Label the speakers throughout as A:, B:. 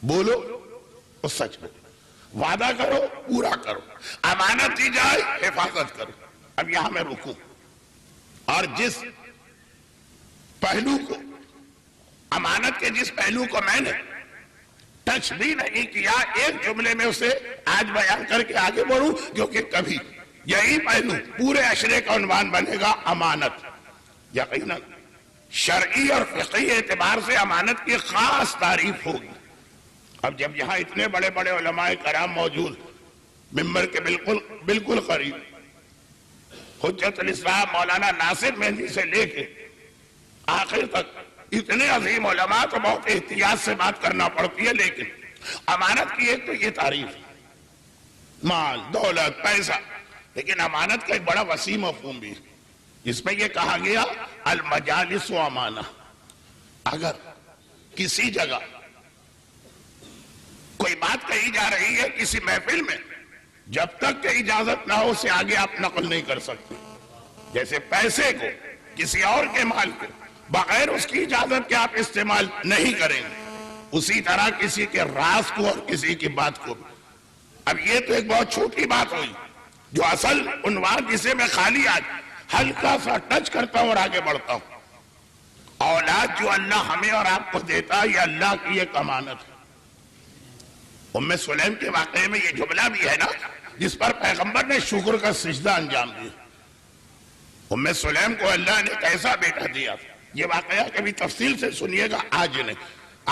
A: بولو تو سچ بولو، وعدہ کرو پورا کرو، امانت دی جائے حفاظت کرو۔ اب یہاں میں رکوں، اور جس پہلو کو، امانت کے جس پہلو کو میں نے ٹچ بھی نہیں کیا، ایک جملے میں اسے آج بیان کر کے آگے بڑھوں، کیونکہ کبھی یہی پہلو پورے عشرے کا عنوان بنے گا، امانت۔ یقیناً شرعی اور فقہی اعتبار سے امانت کی خاص تعریف ہوگی۔ اب جب یہاں اتنے بڑے بڑے علماء کرام موجود، ممبر کے بالکل قریب، حجت الاسلام مولانا ناصر مہدی سے لے کے آخر تک اتنے عظیم علماء، تو بہت احتیاط سے بات کرنا پڑتی ہے، لیکن امانت کی ایک تو یہ تعریف، مال دولت پیسہ، لیکن امانت کا ایک بڑا وسیع مفہوم بھی، جس میں یہ کہا گیا المجالس و امانہ۔ اگر کسی جگہ کوئی بات کہی جا رہی ہے کسی محفل میں، جب تک کہ اجازت نہ ہو اسے آگے آپ نقل نہیں کر سکتے۔ جیسے پیسے کو، کسی اور کے مال کو بغیر اس کی اجازت کے آپ استعمال نہیں کریں گے، اسی طرح کسی کے راز کو اور کسی کی بات کو بھی۔ اب یہ تو ایک بہت چھوٹی بات ہوئی، جو اصل عنوان جسے میں خالی آج ہلکا سا ٹچ کرتا ہوں اور آگے بڑھتا ہوں۔ اولاد جو اللہ ہمیں اور آپ کو دیتا ہے، یہ اللہ کی ایک امانت ہے۔ ام سلیم کے واقعے میں یہ جملہ بھی ہے نا، جس پر پیغمبر نے شکر کا سجدہ انجام دیا۔ ام سلیم کو اللہ نے کیسا بیٹا دیا، یہ واقعہ کبھی تفصیل سے سنیے گا، آج نہیں۔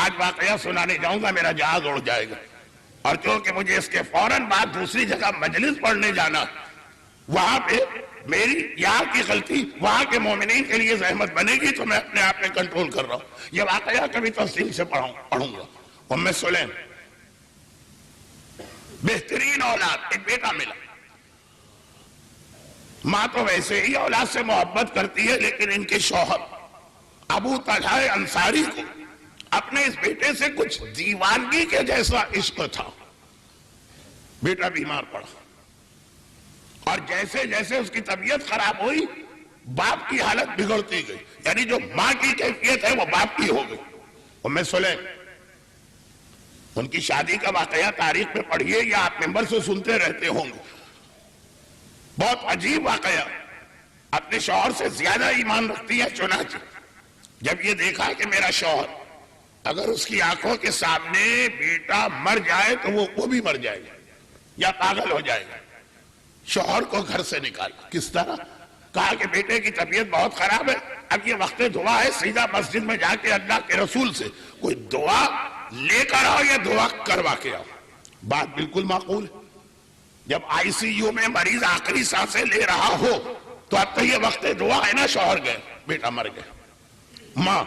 A: آج واقعہ سنانے جاؤں گا میرا جہاز اڑ جائے گا، اور کیونکہ مجھے اس کے فوراً بعد دوسری جگہ مجلس پڑھنے جانا، وہاں پہ میری یہاں کی غلطی وہاں کے مومنین کے لیے زحمت بنے گی، تو میں اپنے آپ میں کنٹرول کر رہا ہوں۔ یہ واقعہ کبھی تفصیل سے پڑھوں گا۔ ام سلیم بہترین اولاد، ایک بیٹا ملا۔ ماں تو ویسے ہی اولاد سے محبت کرتی ہے، لیکن ان کے شوہر ابو طلحہ انصاری کو اپنے اس بیٹے سے کچھ دیوانگی کے جیسا عشق تھا۔ بیٹا بیمار پڑا، اور جیسے جیسے اس کی طبیعت خراب ہوئی، باپ کی حالت بگڑتی گئی، یعنی جو ماں کی کیفیت ہے وہ باپ کی ہو گئی۔ ام سلیم، ان کی شادی کا واقعہ تاریخ میں پڑھیے یا آپ ممبر سے سنتے رہتے ہوں گے، بہت عجیب واقعہ۔ اپنے شوہر سے زیادہ ایمان رکھتی ہے، چنانچہ جب یہ دیکھا کہ میرا شوہر اگر اس کی آنکھوں کے سامنے بیٹا مر جائے تو وہ بھی مر جائے گا یا پاگل ہو جائے گا، شوہر کو گھر سے نکالا۔ کس طرح؟ کہا کہ بیٹے کی طبیعت بہت خراب ہے، اب یہ وقت دعا ہے، سیدھا مسجد میں جا کے اللہ کے رسول سے کوئی دعا لے کر آؤ یا دعا کروا کے آؤ۔ بات بالکل معقول ہے۔ جب آئی سی یو میں مریض آخری سانسیں لے رہا ہو تو اب تو یہ وقت دعا ہے نا، شوہر گئے، بیٹا مر گیا۔ ماں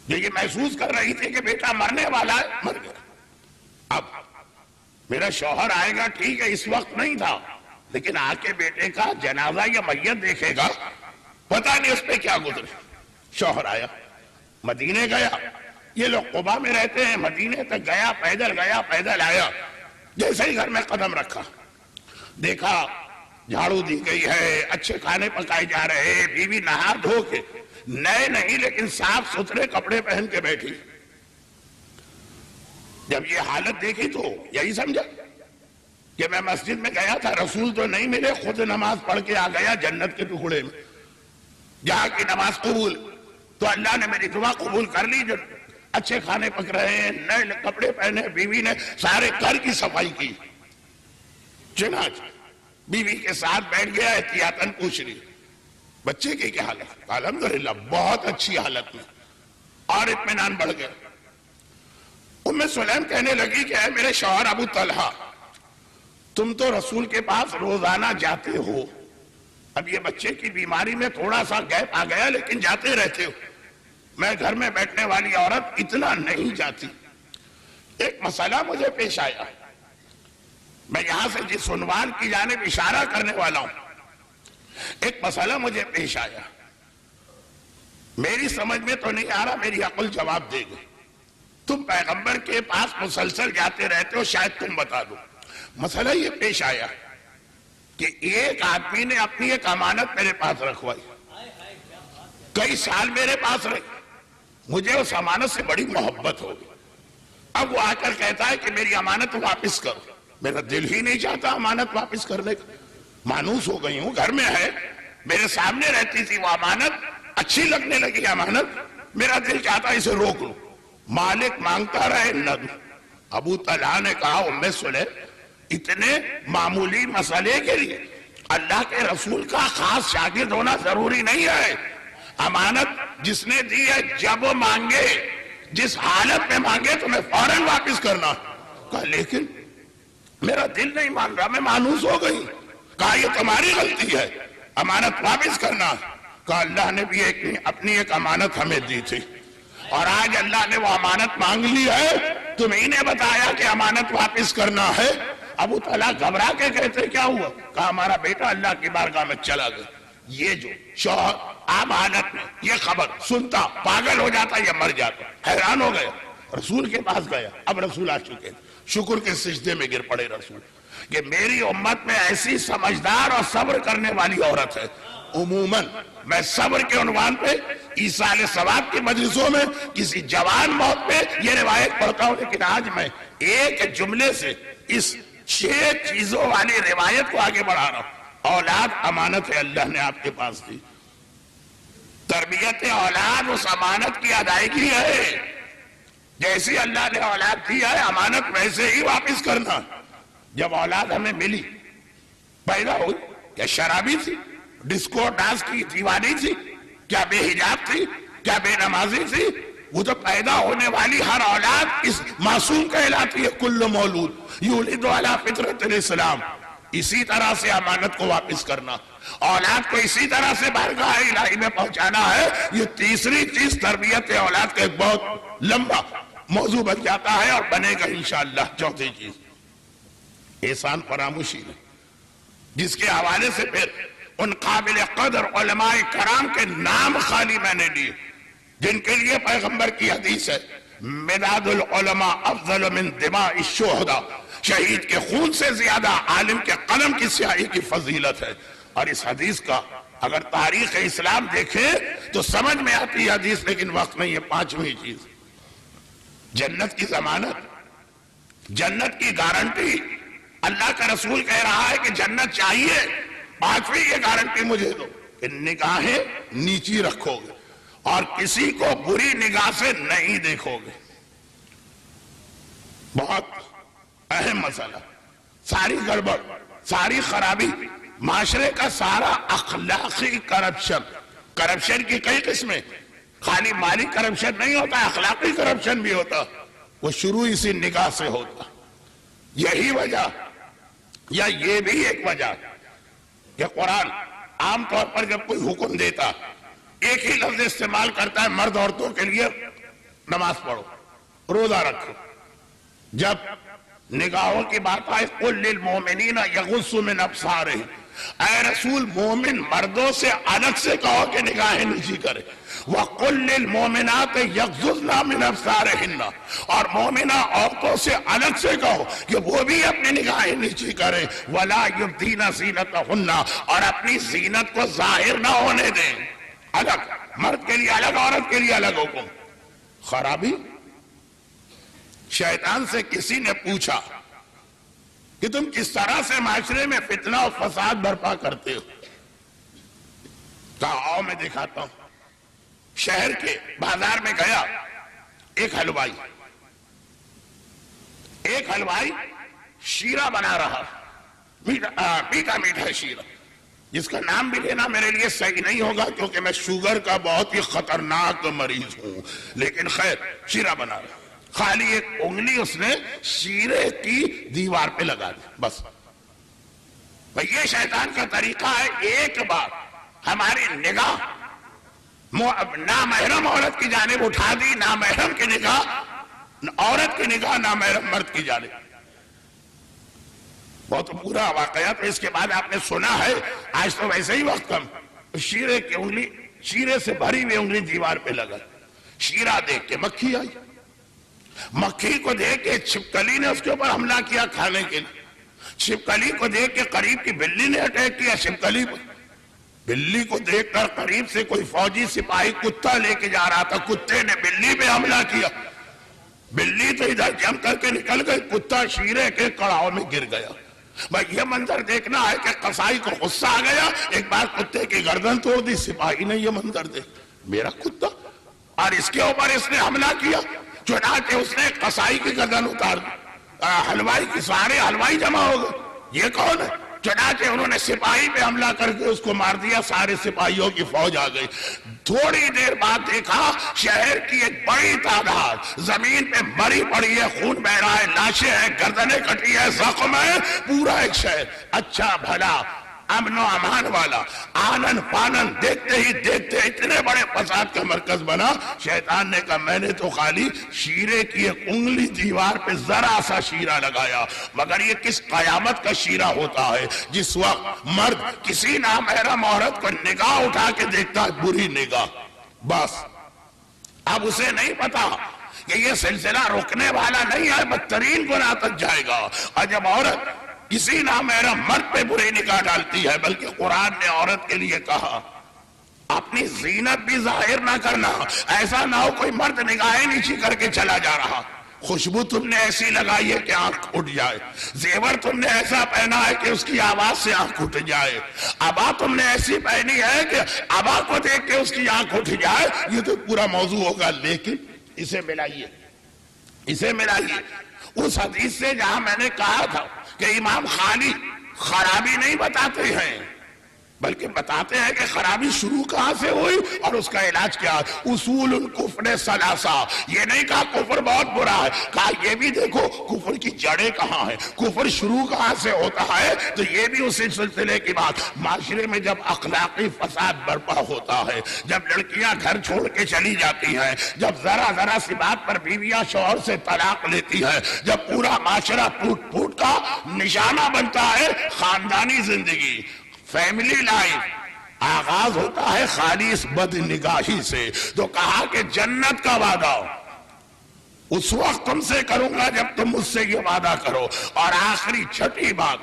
A: جو یہ محسوس کر رہی تھی کہ بیٹا مرنے والا ہے، مر گیا۔ اب میرا شوہر آئے گا، ٹھیک ہے، اس وقت نہیں تھا، لیکن آ کے بیٹے کا جنازہ یا میت دیکھے گا، پتہ نہیں اس پہ کیا گزرے۔ شوہر آیا، مدینے گیا، یہ لوگ قباء میں رہتے ہیں، مدینے تک گیا، پیدل آیا۔ جیسے ہی گھر میں قدم رکھا، دیکھا جھاڑو دی گئی ہے، اچھے کھانے پکائے جا رہے ہیں، بیوی نہا دھو کے، نئے نہیں لیکن صاف ستھرے کپڑے پہن کے بیٹھی۔ جب یہ حالت دیکھی تو یہی سمجھا کہ میں مسجد میں گیا تھا، رسول تو نہیں ملے، خود نماز پڑھ کے آ گیا جنت کے ٹکڑے میں، جہاں کی نماز قبول، تو اللہ نے میری دعا قبول کر لی۔ جو اچھے کھانے پک رہے ہیں، نئے کپڑے پہنے، بیوی نے سارے گھر کی صفائی کی۔ چنانچہ بیوی کے ساتھ بیٹھ گیا، احتیاطاً پوچھ لی بچے کی کیا حالت؟ الحمدللہ بہت اچھی حالت میں، اور اطمینان بڑھ گیا۔ ام سلیم کہنے لگی کہ اے میرے شوہر ابو طلحہ، تم تو رسول کے پاس روزانہ جاتے ہو، اب یہ بچے کی بیماری میں تھوڑا سا گیپ آ گیا، لیکن جاتے رہتے ہو، میں گھر میں بیٹھنے والی عورت اتنا نہیں جاتی۔ ایک مسئلہ مجھے پیش آیا، میں یہاں سے جس عنوان کی جانب اشارہ کرنے والا ہوں، ایک مسئلہ مجھے پیش آیا، میری سمجھ میں تو نہیں آ رہا، میری عقل جواب دے گی۔ تم پیغمبر کے پاس مسلسل جاتے رہتے ہو، شاید تم بتا دو۔ مسئلہ یہ پیش آیا کہ ایک آدمی نے اپنی ایک امانت میرے پاس رکھوائی، کئی سال میرے پاس رہی، مجھے اس امانت سے بڑی محبت ہوگی، اب وہ آ کر کہتا ہے کہ میری امانت واپس کرو. میرا دل ہی نہیں چاہتا امانت واپس کرنے کا. مانوس ہو گئی ہوں, گھر میں ہے, میرے سامنے رہتی تھی وہ امانت, اچھی لگنے لگی امانت, میرا دل چاہتا اسے روک لوں. مالک مانگتا رہے نہ دوں. ابو طلحہ نے کہا ام سلیم اتنے معمولی مسئلے کے لیے اللہ کے رسول کا خاص شاگرد ہونا ضروری نہیں ہے. امانت جس نے دی ہے جب مانگے, جس حالت میں مانگے تمہیں فوراً واپس کرنا. کہا لیکن میرا دل نہیں مان رہا, میں مانوس ہو گئی. کہا یہ تمہاری غلطی ہے, امانت واپس کرنا. کہا اللہ نے بھی اپنی ایک امانت ہمیں دی تھی اور آج اللہ نے وہ امانت مانگ لی ہے, تمہیں نے بتایا کہ امانت واپس کرنا ہے. ابو طلحہ گھبرا کے کہتے کیا ہوا؟ کہا ہمارا بیٹا اللہ کی بارگاہ میں چلا گیا. یہ جو شوہر عام حالت میں یہ خبر سنتا پاگل ہو جاتا یا مر جاتا. حیران ہو گیا, رسول کے پاس گیا. اب رسول آ چکے, شکر کے سجدے میں گر پڑے رسول کہ میری امت میں ایسی سمجھدار اور صبر کرنے والی عورت ہے. عموماً میں صبر کے عنوان پہ ایصال ثواب کی مجلسوں میں کسی جوان موت پہ یہ روایت پڑھتا ہوں, لیکن آج میں ایک جملے سے اس 6 چیزوں والی روایت کو آگے بڑھا رہا ہوں. اولاد امانت ہے, اللہ نے آپ کے پاس دی. تربیت اولاد اس امانت کی ادائیگی ہے. جیسی اللہ نے اولاد دی ہے امانت ویسے ہی واپس کرنا. جب اولاد ہمیں ملی, پیدا ہوئی, کیا شرابی تھی, ڈسکو ڈانس کی دیوانی تھی, کیا بے حجاب تھی, کیا بے نمازی تھی؟ وہ تو پیدا ہونے والی ہر اولاد اس معصوم کہلاتی ہے. کل مولود یولد علی فطرت الاسلام. اسی طرح سے امانت کو واپس کرنا, اولاد کو اسی طرح سے بارگاہ الہی میں پہنچانا ہے. یہ تیسری چیز تربیت اولاد کا ایک بہت لمبا موضوع بن جاتا ہے اور بنے گا انشاءاللہ. چوتھی چیز احسان فراموشی ہے, جس کے حوالے سے پھر ان قابل قدر علماء کرام کے نام خالی میں نے لیے جن کے لیے پیغمبر کی حدیث ہے مداد العلماء افضل من دماء الشہداء. شہید کے خون سے زیادہ عالم کے قلم کی سیاہی کی فضیلت ہے. اور اس حدیث کا اگر تاریخ اسلام دیکھیں تو سمجھ میں آتی ہے حدیث, لیکن وقت نہیں ہے. 5ویں چیز جنت کی ضمانت, جنت کی گارنٹی. اللہ کا رسول کہہ رہا ہے کہ جنت چاہیے, 5ویں یہ گارنٹی مجھے دو کہ نگاہیں نیچی رکھو گے اور کسی کو بری نگاہ سے نہیں دیکھو گے. بہت اہم مسئلہ. ساری گڑبڑ, ساری خرابی, معاشرے کا سارا اخلاقی کرپشن. کرپشن کی کئی قسمیں, خالی مالی کرپشن نہیں ہوتا, اخلاقی کرپشن بھی ہوتا. وہ شروع اسی نگاہ سے ہوتا. یہی وجہ یا یہ بھی ایک وجہ کہ قرآن عام طور پر جب کوئی حکم دیتا ایک ہی لفظ استعمال کرتا ہے مرد عورتوں کے لیے, نماز پڑھو, روزہ رکھو. جب نگاہوں کی بات آئے قُلْ لِلْمُؤْمِنِينَ يَغُضُّوا مِنْ أَبْصَارِهِمْ, اے رسول مومن مردوں سے الگ سے کہو کہ نگاہیں نیچی کرے. وَقُلْ لِلْمُؤْمِنَاتِ يَغْضُضْنَ مِنْ أَبْصَارِهِنَّ, اور مومنہ عورتوں سے الگ سے کہو کہ وہ بھی اپنی نگاہیں نیچی کریں. وَلَا يُبْدِينَ زِينَتَهُنَّ, اور اپنی زینت کو ظاہر نہ ہونے دیں. الگ, مرد کے لیے الگ, عورت کے لیے الگ حکم. خرابی, شیطان سے کسی نے پوچھا کہ تم کس طرح سے معاشرے میں فتنہ اور فساد برپا کرتے ہو؟ کہا آؤ میں دکھاتا ہوں. شہر کے بازار میں گیا, ایک حلوائی شیرہ بنا رہا, میٹھا میٹھا شیرہ, جس کا نام بھی لینا میرے لیے صحیح نہیں ہوگا کیونکہ میں شوگر کا بہت ہی خطرناک مریض ہوں, لیکن خیر شیرہ بنا رہا. خالی ایک انگلی اس نے شیرے کی دیوار پہ لگا دی بس. یہ شیطان کا طریقہ ہے, ایک بار ہماری نگاہ نامحرم عورت کی جانب اٹھا دی, نامحرم کی نگاہ عورت کی نگاہ نامحرم مرد کی جانب. بہت برا واقعہ. تو اس کے بعد آپ نے سنا ہے, آج تو ویسے ہی وقت کم, شیرے کی انگلی, شیرے سے بھری ہوئی انگلی دیوار پہ لگا. شیرہ دیکھ کے مکھی آئی, مکھی کو دیکھ کے چھپکلی نے اس کے اوپر حملہ کیا کھانے کے لیے. چھپکلی کو دیکھ کے قریب کی بلی نے اٹیک کیا چھپکلی پر. بلی کو دیکھ کر قریب سے کوئی فوجی سپاہی کتا لے کے جا رہا تھا, کتے نے بلی پہ حملہ کیا. بلی تو ادھر جم کر کے نکل گئی، کتا شیرے کے کڑاؤ میں گر گیا۔ بھائی یہ منظر دیکھنا ہے کہ قصائی کو غصہ آ گیا، ایک بار کتے کی گردن توڑ دی، سپاہی نے یہ منظر دیکھ، میرا کتا، اور اس کے اوپر اس نے حملہ کیا، چنانچہ اس نے قصائی کی گردن اتار دی۔ حلوائی کی سارے حلوائی جمع ہو گئے، یہ کون ہے؟ چنانچہ انہوں نے سپاہی پہ حملہ کر کے اس کو مار دیا، سارے سپاہیوں کی فوج آ گئی۔ تھوڑی دیر بعد دیکھا شہر کی ایک بڑی تعداد زمین پہ مری پڑی ہے، خون بہ رہا ہے، لاشیں ہیں، گردنیں کٹی ہے، زخم ہے، پورا ایک شہر اچھا بھلا امن و امان والا آنن فانن دیکھتے ہی دیکھتے اتنے بڑے فساد کا مرکز بنا۔ شیطان نے کہا میں نے تو خالی شیرے کی ایک انگلی دیوار پہ ذرا سا شیرہ لگایا، مگر یہ کس قیامت کا شیرہ ہوتا ہے جس وقت مرد کسی نامحرم عورت کو نگاہ اٹھا کے دیکھتا ہے، بری نگاہ، بس اب اسے نہیں پتا کہ یہ سلسلہ رکنے والا نہیں ہے، بدترین گناہ تک جائے گا۔ اور جب عورت کسی نامحرم مرد پہ بری نگاہ ڈالتی ہے، بلکہ قرآن نے عورت کے لیے کہا اپنی زینت بھی ظاہر نہ کرنا، ایسا نہ ہو کوئی مرد نگاہیں نیچی کر کے چلا جا رہا، خوشبو تم نے ایسی لگائی ہے کہ آنکھ اٹھ جائے، زیور تم نے ایسا پہنا ہے کہ اس کی آواز سے آنکھ اٹھ جائے، عبا تم نے ایسی پہنی ہے کہ عبا کو دیکھ کے اس کی آنکھ اٹھ جائے، یہ تو پورا موضوع ہوگا۔ لیکن اسے ملائیے اس حدیث سے جہاں میں نے کہا تھا کہ امام خالی خرابی نہیں بتاتے ہیں، بلکہ بتاتے ہیں کہ خرابی شروع کہاں سے ہوئی اور اس کا علاج کیا ہے۔ اصول الکفر ثلاثہ، یہ نہیں کہا کفر بہت برا ہے، کہا یہ بھی دیکھو کفر کی جڑیں کہاں ہیں، کفر شروع کہاں سے ہوتا ہے، تو یہ بھی اسی سلسلے کی بات۔ معاشرے میں جب اخلاقی فساد برپا ہوتا ہے، جب لڑکیاں گھر چھوڑ کے چلی جاتی ہیں، جب ذرا سی بات پر بیویاں شوہر سے طلاق لیتی ہیں، جب پورا معاشرہ پھوٹ کا نشانہ بنتا ہے، خاندانی زندگی فیملی لائف آغاز ہوتا ہے خالص بد نگاہی سے۔ تو کہا کہ جنت کا وعدہ اس وقت تم سے کروں گا جب تم مجھ سے یہ وعدہ کرو، اور آخری چھٹی بات،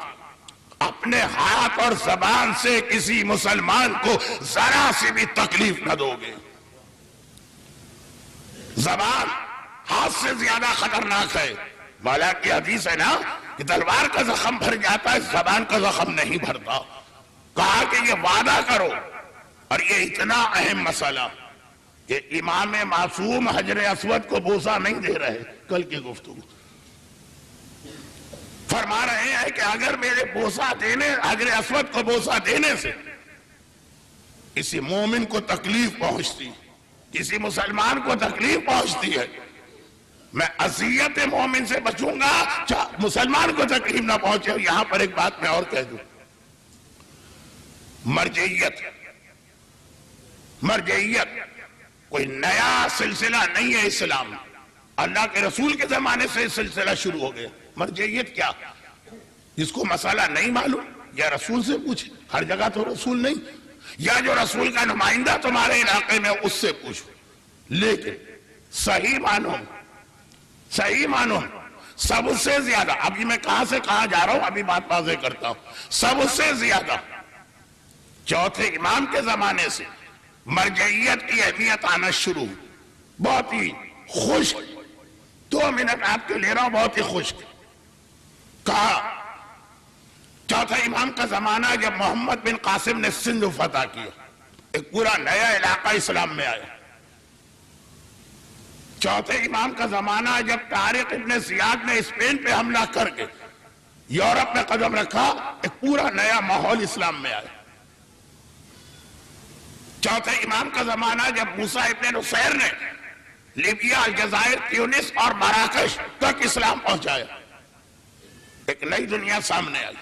A: اپنے ہاتھ اور زبان سے کسی مسلمان کو ذرا سے بھی تکلیف نہ دو گے۔ زبان ہاتھ سے زیادہ خطرناک ہے، مولا کی حدیث ہے نا کہ تلوار کا زخم بھر جاتا ہے، زبان کا زخم نہیں بھرتا۔ کہا کہ یہ وعدہ کرو، اور یہ اتنا اہم مسئلہ کہ امام معصوم حجر اسود کو بوسہ نہیں دے رہے، کل کی گفتگو فرما رہے ہیں کہ اگر میرے حجر اسود کو بوسہ دینے سے کسی مومن کو تکلیف پہنچتی، کسی مسلمان کو تکلیف پہنچتی ہے، میں اذیت مومن سے بچوں گا، مسلمان کو تکلیف نہ پہنچے۔ یہاں پر ایک بات میں اور کہہ دوں، مرجعیت کوئی نیا سلسلہ نہیں ہے اسلام میں، اللہ کے رسول کے زمانے سے سلسلہ شروع ہو گیا۔ مرجعیت کیا؟ جس کو مسئلہ نہیں معلوم یا رسول سے پوچھے، ہر جگہ تو رسول نہیں، یا جو رسول کا نمائندہ تمہارے علاقے میں اس سے پوچھو، لیکن صحیح مانو سب سے زیادہ، ابھی میں کہاں سے کہاں جا رہا ہوں ابھی بات واضح کرتا ہوں، سب سے زیادہ چوتھے امام کے زمانے سے مرجعیت کی اہمیت آنا شروع، بہت ہی خشک، 2 منٹ آپ کے لے رہا ہوں، بہت ہی خشک۔ کہا چوتھے امام کا زمانہ جب محمد بن قاسم نے سندھ فتح کیا، ایک پورا نیا علاقہ اسلام میں آیا۔ چوتھے امام کا زمانہ جب طارق ابن زیاد نے اسپین پہ حملہ کر کے یورپ میں قدم رکھا، ایک پورا نیا ماحول اسلام میں آیا۔ چوتھے امام کا زمانہ جب موسیٰ ابن نصیر نے لیبیا، الجزائر، تیونس اور مراکش تک اسلام پہنچایا، ایک نئی دنیا سامنے آئی۔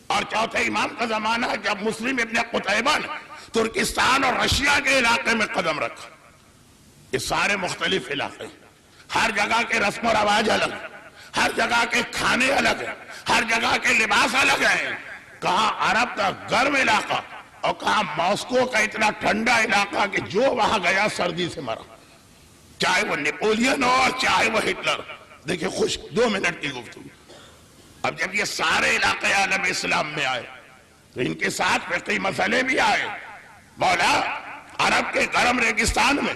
A: اور چوتھے امام کا زمانہ جب مسلم ابن قتیبہ نے ترکستان اور رشیا کے علاقے میں قدم رکھا، یہ سارے مختلف علاقے، ہر جگہ کے رسم و رواج الگ ہیں، ہر جگہ کے کھانے الگ ہیں، ہر جگہ کے لباس الگ ہیں۔ کہاں عرب کا گرم علاقہ اور کہاں ماسکو کا اتنا ٹھنڈا علاقہ کہ جو وہاں گیا سردی سے مرا، چاہے وہ نیپولین ہو اور چاہے وہ ہٹلر۔ دیکھیں خشک 2 منٹ کی گفتگو۔ اب جب یہ سارے علاقے عالم اسلام میں آئے تو ان کے ساتھ فقہی مسئلے بھی آئے۔ مولا عرب کے گرم ریگستان میں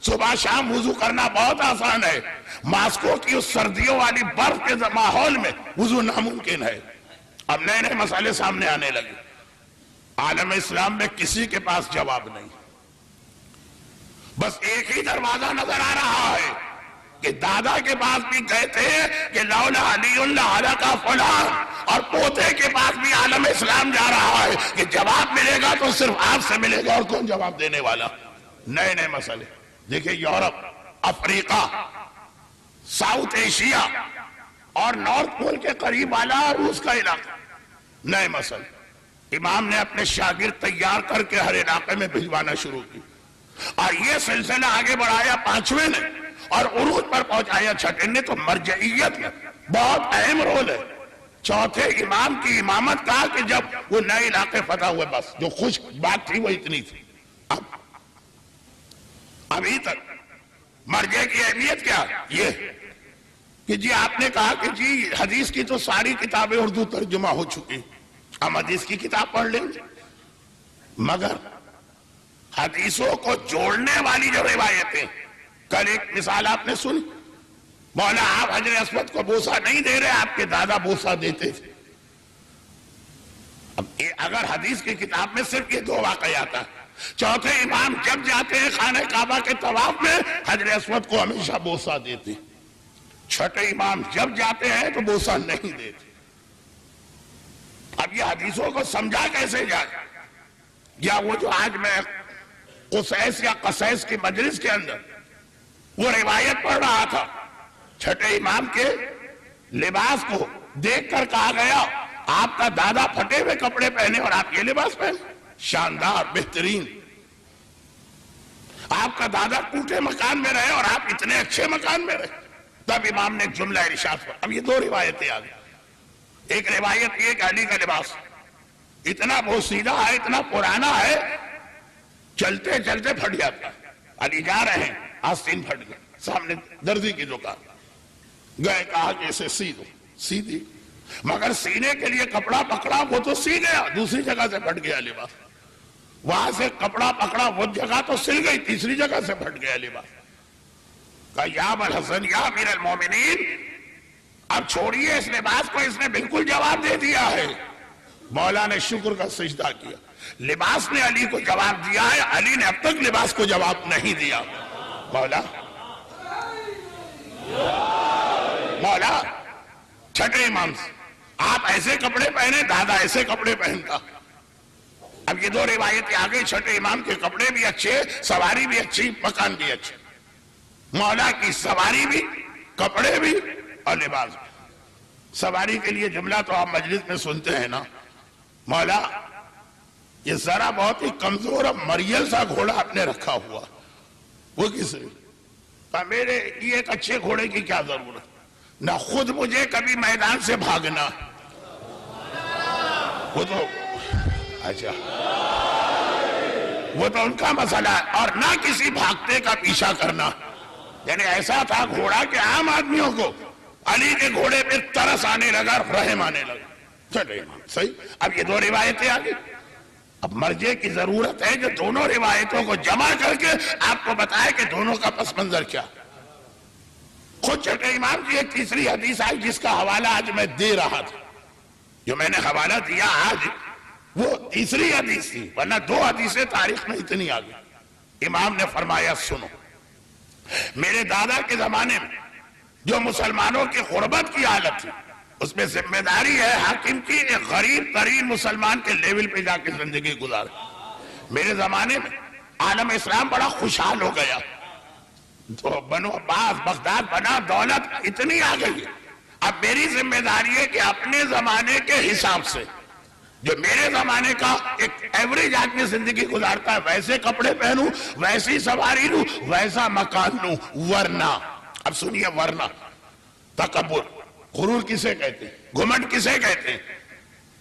A: صبح شام وضو کرنا بہت آسان ہے، ماسکو کی اس سردیوں والی برف کے ماحول میں وضو ناممکن ہے۔ اب نئے نئے مسئلے سامنے آنے لگے، عالم اسلام میں کسی کے پاس جواب نہیں، بس ایک ہی دروازہ نظر آ رہا ہے کہ دادا کے پاس بھی گئے تھے کہ لولا علی لہلک فلان، اور پوتے کے پاس بھی عالم اسلام جا رہا ہے کہ جواب ملے گا تو صرف آپ سے ملے گا، اور کون جواب دینے والا؟ نئے نئے مسئلے دیکھیں، یورپ، افریقہ، ساؤتھ ایشیا اور نارتھ پول کے قریب والا روس کا علاقہ، نئے مسئلے امام نے اپنے شاگرد تیار کر کے ہر علاقے میں بھجوانا شروع کی، اور یہ سلسلہ آگے بڑھایا 5ویں نے اور عروج پر پہنچایا 6 نے۔ تو مرجعیت میں بہت اہم رول ہے۔ چوتھے امام کی امامت کہا کہ جب وہ نئے علاقے فتح ہوئے، بس جو خوش بات تھی وہ اتنی تھی۔ ابھی تک مرجع کی اہمیت کیا؟ یہ کہ جی آپ نے کہا کہ جی حدیث کی تو ساری کتابیں اردو ترجمہ ہو چکی، ہم حدیث کی کتاب پڑھ لیں گے، مگر حدیثوں کو جوڑنے والی جو روایتیں، کل ایک مثال آپ نے سنی، مولا آپ حجر اسود کو بوسہ نہیں دے رہے، آپ کے دادا بوسہ دیتے تھے۔ اب اگر حدیث کی کتاب میں صرف یہ 2 واقعات ہیں۔ چوتھے امام جب جاتے ہیں خانہ کعبہ کے طواف میں، حجر اسود کو ہمیشہ بوسہ دیتے۔ 6 امام جب جاتے ہیں تو بوسہ نہیں دیتے۔ اب یہ حدیثوں کو سمجھا کیسے جائے؟ یا وہ جو آج میں قسیس یا قسیس کی مجلس کے اندر وہ روایت پڑھ رہا تھا، 6 امام کے لباس کو دیکھ کر کہا گیا آپ کا دادا پھٹے ہوئے کپڑے پہنے اور آپ یہ لباس پہنے، شاندار، بہترین۔ آپ کا دادا ٹوٹے مکان میں رہے اور آپ اتنے اچھے مکان میں رہے۔ تب امام نے جملہ ارشاد پر، اب یہ 2 روایتیں آ گئی۔ ایک روایت یہ کہ علی کا لباس اتنا بوسیدہ ہے، اتنا پرانا ہے، چلتے چلتے پھٹ جاتا ہے۔ علی جا رہے ہیں، آستین پھٹ گئے، سامنے درزی کی دکان گئے، کہا کہ اسے سی دو، سی دی، مگر سینے کے لیے کپڑا پکڑا، وہ تو سی گیا، دوسری جگہ سے پھٹ گیا لباس۔ وہاں سے کپڑا پکڑا، وہ جگہ تو سل گئی، تیسری جگہ سے پھٹ گیا لباس۔ کہا یا ابوالحسن یا امیر المومنین، اب چھوڑیے اس لباس کو، اس نے بالکل جواب دے دیا ہے۔ مولا نے شکر کا سجدہ کیا، لباس نے علی کو جواب دیا ہے، علی نے اب تک لباس کو جواب نہیں دیا۔ مولا 6 امام سے آپ ایسے کپڑے پہنے، دادا ایسے کپڑے پہنتا۔ اب یہ 2 روایتیں آ گئی، 6 امام کے کپڑے بھی اچھے، سواری بھی اچھی، مکان بھی اچھے۔ مولا کی سواری بھی، کپڑے بھی اور لباس بھی۔ سواری کے لیے جملہ تو آپ مجلس میں سنتے ہیں نا، مولا یہ ذرا بہت ہی کمزور اور مریل سا گھوڑا آپ نے رکھا ہوا، وہ کس لیے؟ میرے لیے ایک اچھے گھوڑے کی کیا ضرورت، نہ خود مجھے کبھی میدان سے بھاگنا، وہ تو اچھا وہ تو ان کا مسئلہ ہے، اور نہ کسی بھاگتے کا پیچھا کرنا۔ یعنی ایسا تھا گھوڑا کہ عام آدمیوں کو علی کے گھوڑے پہ ترس آنے لگا، رحم آنے لگا۔ چلے صحیح۔ اب یہ 2 روایتیں آ گئی، اب مرجع کی ضرورت ہے جو دونوں روایتوں کو جمع کر کے آپ کو بتائے کہ دونوں کا پس منظر کیا۔ خود 6 امام کی ایک تیسری حدیث آئی جس کا حوالہ آج میں دے رہا تھا، جو میں نے حوالہ دیا آج وہ تیسری حدیث تھی، ورنہ 2 حدیثیں تاریخ میں اتنی آ گئی۔ امام نے فرمایا سنو، میرے دادا کے زمانے میں جو مسلمانوں کی غربت کی حالت تھی، اس میں ذمہ داری ہے حاکم کی ایک غریب ترین مسلمان کے لیول پہ جا کے زندگی گزارے۔ میرے زمانے میں عالم اسلام بڑا خوشحال ہو گیا، تو بنو عباس بغداد بنا، دولت اتنی آ گئی ہے۔ اب میری ذمہ داری ہے کہ اپنے زمانے کے حساب سے جو میرے زمانے کا ایک ایوریج آدمی زندگی گزارتا ہے ویسے کپڑے پہنوں، ویسی سواری لوں، ویسا مکان لوں، ورنہ اب سنیے، ورنہ تکبر، غرور کسے کہتے ہیں، گھمنڈ کسے کہتے ہیں؟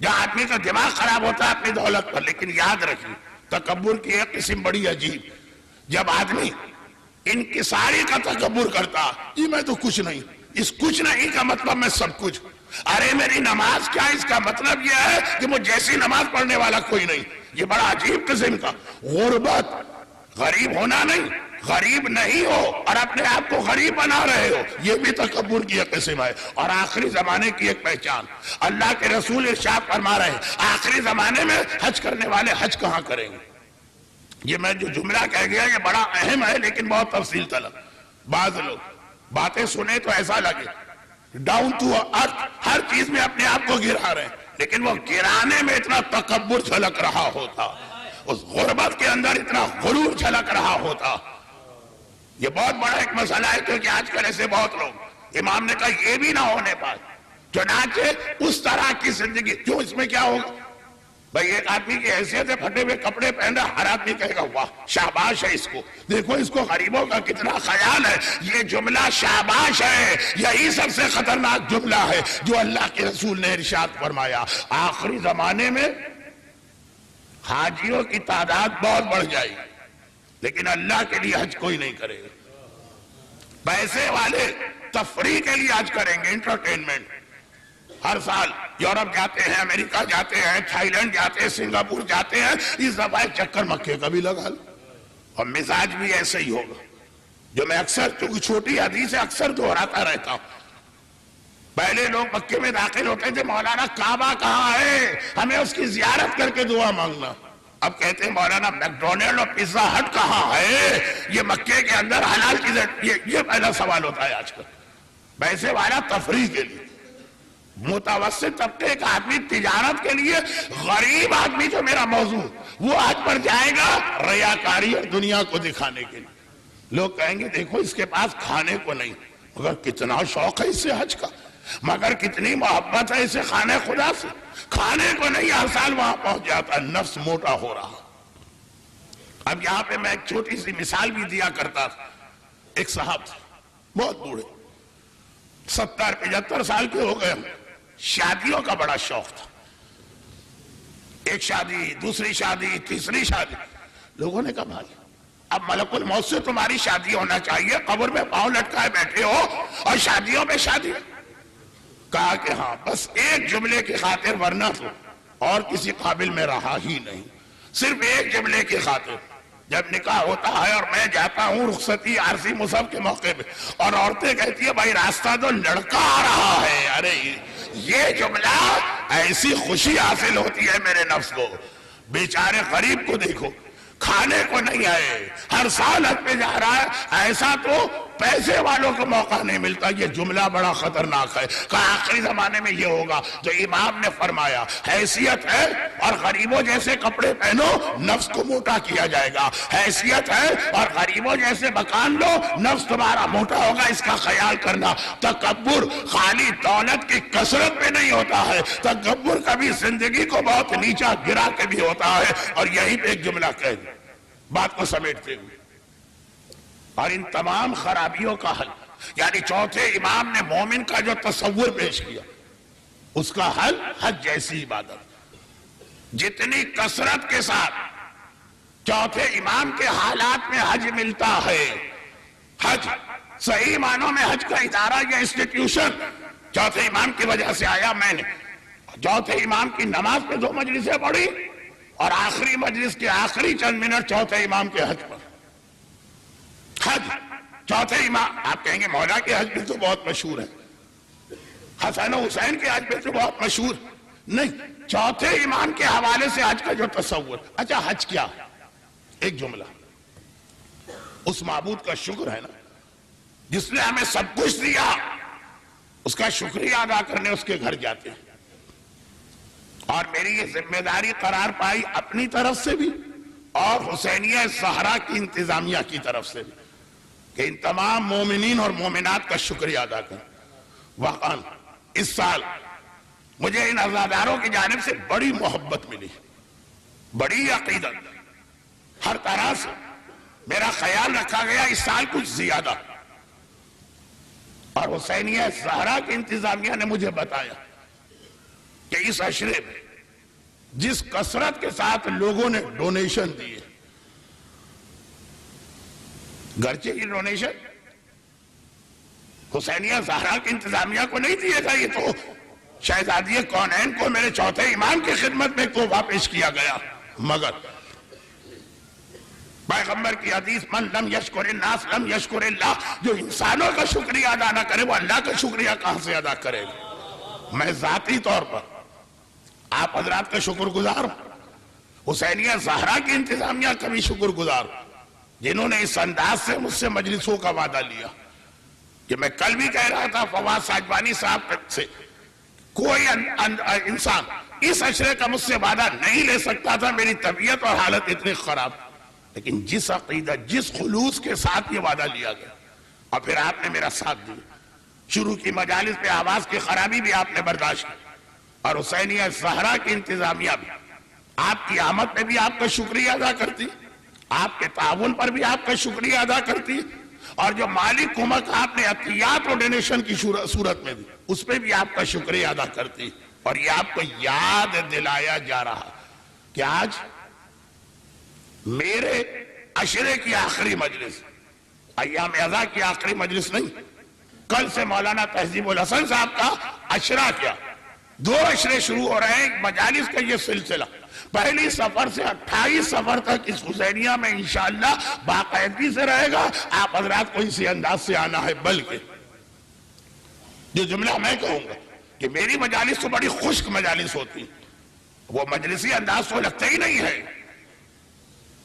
A: جہاں آدمی کا دماغ خراب ہوتا ہے اپنی دولت پر۔ لیکن یاد رکھیے تکبر کی ایک قسم بڑی عجیب، جب آدمی انکساری کا تکبر کرتا، جی میں تو کچھ نہیں، اس کچھ نہیں کا مطلب میں سب کچھ، ارے میری نماز کیا، اس کا مطلب یہ ہے کہ مجھ جیسی نماز پڑھنے والا کوئی نہیں۔ یہ بڑا عجیب قسم کا غربت، غریب ہونا نہیں، غریب نہیں ہو اور اپنے آپ کو غریب بنا رہے ہو، یہ بھی تکبر کی ایک قسم ہے۔ اور آخری زمانے کی ایک پہچان، اللہ کے رسول ارشاد فرما رہے ہیں آخری زمانے میں حج کرنے والے حج کہاں کریں گے؟ یہ میں جو جملہ کہہ گیا یہ بڑا اہم ہے لیکن بہت تفصیل طلب۔ بعض لوگ باتیں سنے تو ایسا لگے ڈاؤن ٹو ارتھ، ہر چیز میں اپنے آپ کو گرا رہے ہیں، لیکن وہ گرانے میں اتنا تکبر جھلک رہا ہوتا، اس غربت کے اندر اتنا غرور جھلک رہا ہوتا۔ یہ بہت بڑا ایک مسئلہ ہے کیونکہ آج کل ایسے بہت لوگ، امام نے کہا یہ بھی نہ ہونے پائے، چنانچہ اس طرح کی زندگی، کیوں اس میں کیا ہوگا؟ بھئی ایک آدمی کی حیثیت ہے پھٹے ہوئے کپڑے پہن رہا، ہر آدمی کہے گا واہ شاباش ہے اس کو، دیکھو اس کو غریبوں کا کتنا خیال ہے۔ یہ جملہ شاباش ہے، یہی سب سے خطرناک جملہ ہے جو اللہ کے رسول نے ارشاد فرمایا آخری زمانے میں حاجیوں کی تعداد بہت بڑھ جائے گی لیکن اللہ کے لیے حج کوئی نہیں کرے گا۔ پیسے والے تفریح کے لیے حج کریں گے، انٹرٹینمنٹ۔ ہر سال یورپ جاتے ہیں، امریکہ جاتے ہیں، تھائی لینڈ جاتے ہیں، سنگاپور جاتے ہیں، اس دفعہ ایک چکر مکے کا بھی لگا لو۔ اور مزاج بھی ایسے ہی ہوگا جو میں اکثر چونکہ چھوٹی حدیث اکثر دہراتا رہتا ہوں۔ پہلے لوگ مکے میں داخل ہوتے تھے مولانا کعبہ کہاں ہے، ہمیں اس کی زیارت کر کے دعا مانگنا۔ اب کہتے ہیں مولانا میکڈونلڈ اور پیزا ہٹ کہاں ہے، یہ مکے کے اندر حلال چیزیں، یہ پہلا سوال ہوتا ہے آج کل۔ پیسے والا تفریح کے لیے، متوسط طبقے کا آدمی تجارت کے لیے، غریب آدمی جو میرا موضوع وہ حج پر جائے گا ریاکاری اور دنیا کو دکھانے کے لیے۔ لوگ کہیں گے دیکھو اس کے پاس کھانے کو نہیں، مگر کتنا شوق ہے اسے حج کا، مگر کتنی محبت ہے اسے خانہ خدا سے، کھانے کو نہیں ہر سال وہاں پہنچ جاتا، نفس موٹا ہو رہا۔ اب یہاں پہ میں ایک چھوٹی سی مثال بھی دیا کرتا تھا۔ ایک صاحب بہت بوڑھے 70-75 سال کے ہو گئے، شادیوں کا بڑا شوق تھا، ایک شادی، دوسری شادی، تیسری شادی۔ لوگوں نے کہا بھائی اب ملک الموت سے تمہاری شادی ہونا چاہیے، قبر میں پاؤں لٹکائے بیٹھے ہو اور شادیوں میں شادی۔ کہا کہ ہاں بس ایک جملے کی خاطر، ورنہ تو اور کسی قابل میں رہا ہی نہیں، صرف ایک جملے کی خاطر۔ جب نکاح ہوتا ہے اور میں جاتا ہوں رخصتی عارضی مصحف کے موقع پہ اور عورتیں کہتی ہیں بھائی راستہ تو لڑکا آ رہا ہے، ارے یہ جملہ ایسی خوشی حاصل ہوتی ہے میرے نفس کو۔ بیچارے غریب کو دیکھو کھانے کو نہیں آئے، ہر سال حج پہ جا رہا ہے، ایسا تو پیسے والوں کو موقع نہیں ملتا۔ یہ جملہ بڑا خطرناک ہے کہ آخری زمانے میں یہ ہوگا جو امام نے فرمایا، حیثیت ہے اور غریبوں جیسے کپڑے پہنو، نفس کو موٹا کیا جائے گا، حیثیت ہے اور غریبوں جیسے مکان لو، نفس تمہارا موٹا ہوگا، اس کا خیال کرنا۔ تکبر خالی دولت کی کثرت میں نہیں ہوتا ہے، تکبر کبھی زندگی کو بہت نیچا گرا کے بھی ہوتا ہے۔ اور یہی پہ ایک جملہ کہہ دیں بات کو سمیٹتے ہوئے، اور ان تمام خرابیوں کا حل، یعنی چوتھے امام نے مومن کا جو تصور پیش کیا اس کا حل حج جیسی عبادت۔ جتنی کثرت کے ساتھ چوتھے امام کے حالات میں حج ملتا ہے، حج صحیح معنوں میں حج کا ادارہ یا انسٹیٹیوشن چوتھے امام کی وجہ سے آیا۔ میں نے چوتھے امام کی نماز پہ 2 مجلسیں پڑھی اور آخری مجلس کے آخری چند منٹ چوتھے امام کے حج پر۔ حج چوتھے امام، آپ کہیں گے مولا کے حج بھی تو بہت مشہور ہے، حسن و حسین کے حج بھی تو بہت مشہور، نہیں، چوتھے امام کے حوالے سے حج کا جو تصور۔ اچھا حج کیا؟ ایک جملہ، اس معبود کا شکر ہے نا جس نے ہمیں سب کچھ دیا، اس کا شکریہ ادا کرنے اس کے گھر جاتے ہیں۔ اور میری یہ ذمہ داری قرار پائی اپنی طرف سے بھی اور حسینیہ زہرا کی انتظامیہ کی طرف سے بھی کہ ان تمام مومنین اور مومنات کا شکریہ ادا کریں۔ واقعاً اس سال مجھے ان عزاداروں کی جانب سے بڑی محبت ملی، بڑی عقیدت، ہر طرح سے میرا خیال رکھا گیا اس سال کچھ زیادہ۔ اور حسینیہ زہرا کی انتظامیہ نے مجھے بتایا کہ اس عشرے میں جس کثرت کے ساتھ لوگوں نے ڈونیشن دیے، گرچہ یہ ڈونیشن حسینیہ زہرا کی انتظامیہ کو نہیں دیے گا، یہ تو شہزادی کونین کو میرے چوتھے امام کی خدمت میں توحفہ پیش کیا گیا، مگر پیغمبر کی حدیث من لم یشکر الناس لم یشکر اللہ، جو انسانوں کا شکریہ ادا نہ کرے وہ اللہ کا شکریہ کہاں سے ادا کرے گا؟ میں ذاتی طور پر آپ حضرات کا شکر گزار ہوں، حسینیہ زہرا کی انتظامیہ کا بھی شکر گزار ہوں، جنہوں نے اس انداز سے مجھ سے مجلسوں کا وعدہ لیا کہ میں کل بھی کہہ رہا تھا فواز ساجبانی صاحب سے، کوئی انسان اس عشرے کا مجھ سے وعدہ نہیں لے سکتا تھا، میری طبیعت اور حالت اتنی خراب، لیکن جس عقیدہ جس خلوص کے ساتھ یہ وعدہ لیا گیا اور پھر آپ نے میرا ساتھ دیا، شروع کی مجالس پہ آواز کی خرابی بھی آپ نے برداشت کی، اور حسینیہ زہرا کی انتظامیہ بھی آپ کی آمد پہ بھی آپ کا شکریہ ادا کرتی، آپ کے تعاون پر بھی آپ کا شکریہ ادا کرتی، اور جو مالی کمک آپ نے عطیات اور ڈونیشن کی صورت میں دی اس پہ بھی آپ کا شکریہ ادا کرتی، اور یہ آپ کو یاد دلایا جا رہا کہ آج میرے عشرے کی آخری مجلس، ایام اضحیٰ کی آخری مجلس نہیں، کل سے مولانا تہذیب الحسن صاحب کا عشرہ کیا، 2 عشرے شروع ہو رہے ہیں مجالس کا یہ سلسلہ، پہلی سفر سے 28 سفر تک اس حسینیہ میں انشاءاللہ باقاعدگی سے رہے گا، آپ حضرات کو اسی انداز سے آنا ہے، بلکہ جو جملہ میں کہوں گا کہ میری مجالس تو بڑی خشک مجالس ہوتی، وہ مجلسی انداز تو لگتا ہی نہیں ہے،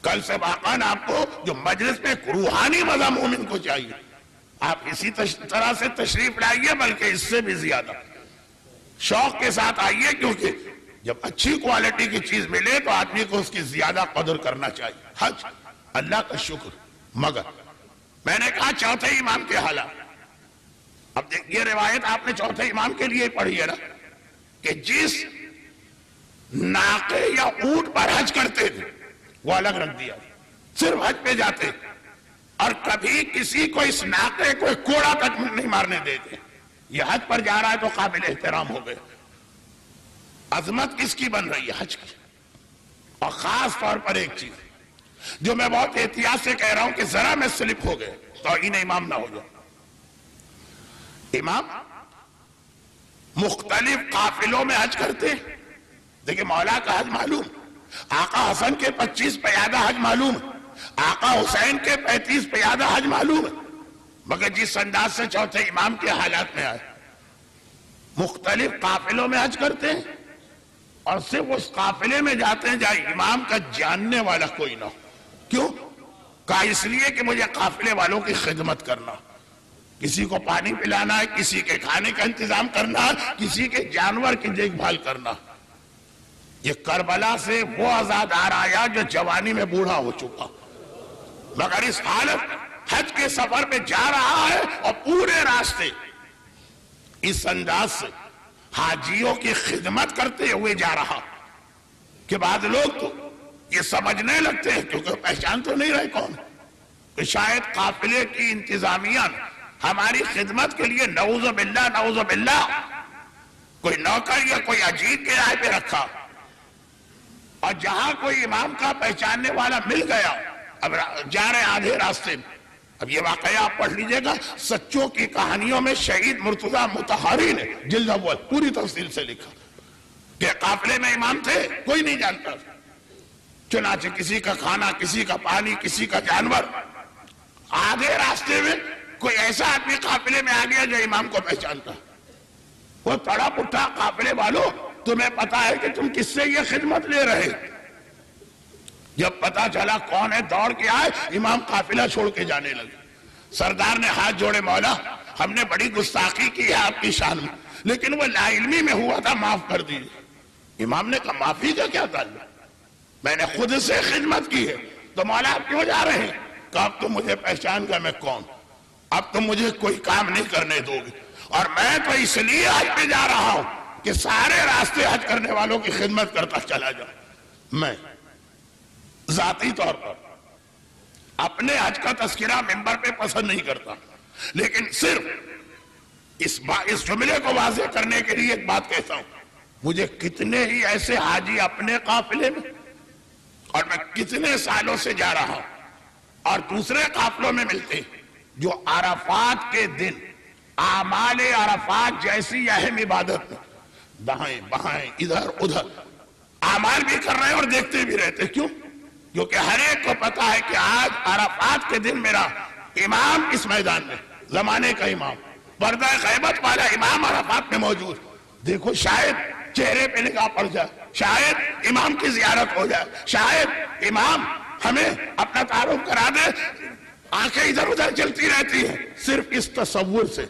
A: کل سے باقاً آپ کو جو مجلس میں روحانی مزہ مومن کو چاہیے، آپ اسی طرح سے تشریف لائیے، بلکہ اس سے بھی زیادہ شوق کے ساتھ آئیے، کیونکہ جب اچھی کوالٹی کی چیز ملے تو آدمی کو اس کی زیادہ قدر کرنا چاہیے۔ حج اللہ کا شکر، مگر میں نے کہا چوتھے امام کے حالات، اب یہ روایت آپ نے چوتھے امام کے لیے پڑھی ہے نا، کہ جس ناقے یا اونٹ پر حج کرتے تھے وہ الگ رکھ دیا، صرف حج پہ جاتے اور کبھی کسی کو اس ناقے کو ایک کوڑا تک نہیں مارنے دیتے، یہ حج پر جا رہا ہے تو قابل احترام ہو گئے۔ عظمت کس کی بن رہی ہے؟ حج کی۔ اور خاص طور پر ایک چیز جو میں بہت احتیاط سے کہہ رہا ہوں کہ ذرا میں سلپ ہو گئے توہین امام نہ ہو جائے، امام مختلف قافلوں میں حج کرتے ہیں، دیکھیں مولا کا حج معلوم، آقا حسن کے 25 پیادہ حج معلوم، آقا حسین کے 35 پیادہ حج معلوم، مگر جس انداز سے چوتھے امام کے حالات میں آئے، مختلف قافلوں میں حج کرتے ہیں اور صرف اس قافلے میں جاتے ہیں جہاں امام کا جاننے والا کوئی نہ ہو۔ کیوں؟ کہا اس لیے کہ مجھے قافلے والوں کی خدمت کرنا، کسی کو پانی پلانا ہے، کسی کے کھانے کا انتظام کرنا ہے، کسی کے جانور کی دیکھ بھال کرنا۔ یہ کربلا سے وہ عزادار آیا جو جوانی میں بوڑھا ہو چکا، مگر اس حالت حج کے سفر پہ جا رہا ہے اور پورے راستے اس انداز سے حاجیوں کی خدمت کرتے ہوئے جا رہا کہ بعض لوگ تو یہ سمجھنے لگتے ہیں، کیونکہ پہچان تو نہیں رہے کون، کہ شاید قافلے کی انتظامیہ نے ہماری خدمت کے لیے نعوذ باللہ کوئی نوکر یا کوئی عجیب کرائے پہ رکھا، اور جہاں کوئی امام کا پہچاننے والا مل گیا، اب جا رہے آدھے راستے میں۔ اب یہ واقعہ آپ پڑھ لیجئے گا، سچوں کی کہانیوں میں شہید مرتضی مطہری نے جلد اول پوری تفصیل سے لکھا کہ قافلے میں امام تھے کوئی نہیں جانتا، چنانچہ کسی کا کھانا، کسی کا پانی، کسی کا جانور، آدھے راستے میں کوئی ایسا آدمی قافلے میں آ گیا جو امام کو پہچانتا، وہ تڑا پٹھا قافلے والوں تمہیں پتا ہے کہ تم کس سے یہ خدمت لے رہے؟ جب پتا چلا کون ہے دوڑ کے آئے، امام قافلہ چھوڑ کے جانے لگے۔ سردار نے ہاتھ جوڑے، مولا ہم نے بڑی گستاخی کی ہے آپ کی شان میں، لیکن وہ لا علمی میں ہوا تھا، معاف کر دیجیے۔ امام نے کہا معافی کا کیا تعلق، میں نے خود سے خدمت کی ہے، تو مولا آپ کیوں جا رہے ہیں؟ کہ اب تم مجھے پہچان گئے میں کون، اب تم مجھے کوئی کام نہیں کرنے دو گے، اور میں تو اس لیے حج پہ جا رہا ہوں کہ سارے راستے حج کرنے والوں کی خدمت کرتا چلا جاؤں۔ میں ذاتی طور پر اپنے حج کا تذکرہ ممبر پہ پسند نہیں کرتا، لیکن صرف اس جملے کو واضح کرنے کے لیے ایک بات کہتا ہوں، مجھے کتنے ہی ایسے حاجی اپنے قافلے میں، اور میں کتنے سالوں سے جا رہا ہوں، اور دوسرے قافلوں میں ملتے ہیں جو عرفات کے دن اعمال عرفات جیسی اہم عبادت میں دائیں بائیں ادھر ادھر اعمال بھی کر رہے ہیں اور دیکھتے بھی رہتے۔ کیوں؟ کیونکہ ہر ایک کو پتا ہے کہ آج عرفات کے دن میرا امام اس میدان میں، زمانے کا امام، پردہ غیبت والا امام عرفات میں موجود. دیکھو شاید چہرے پہ نگاہ پڑ جائے، شاید امام کی زیارت ہو جائے، شاید امام ہمیں اپنا تعارف کرا دے. آنکھیں ادھر ادھر چلتی رہتی ہیں صرف اس تصور سے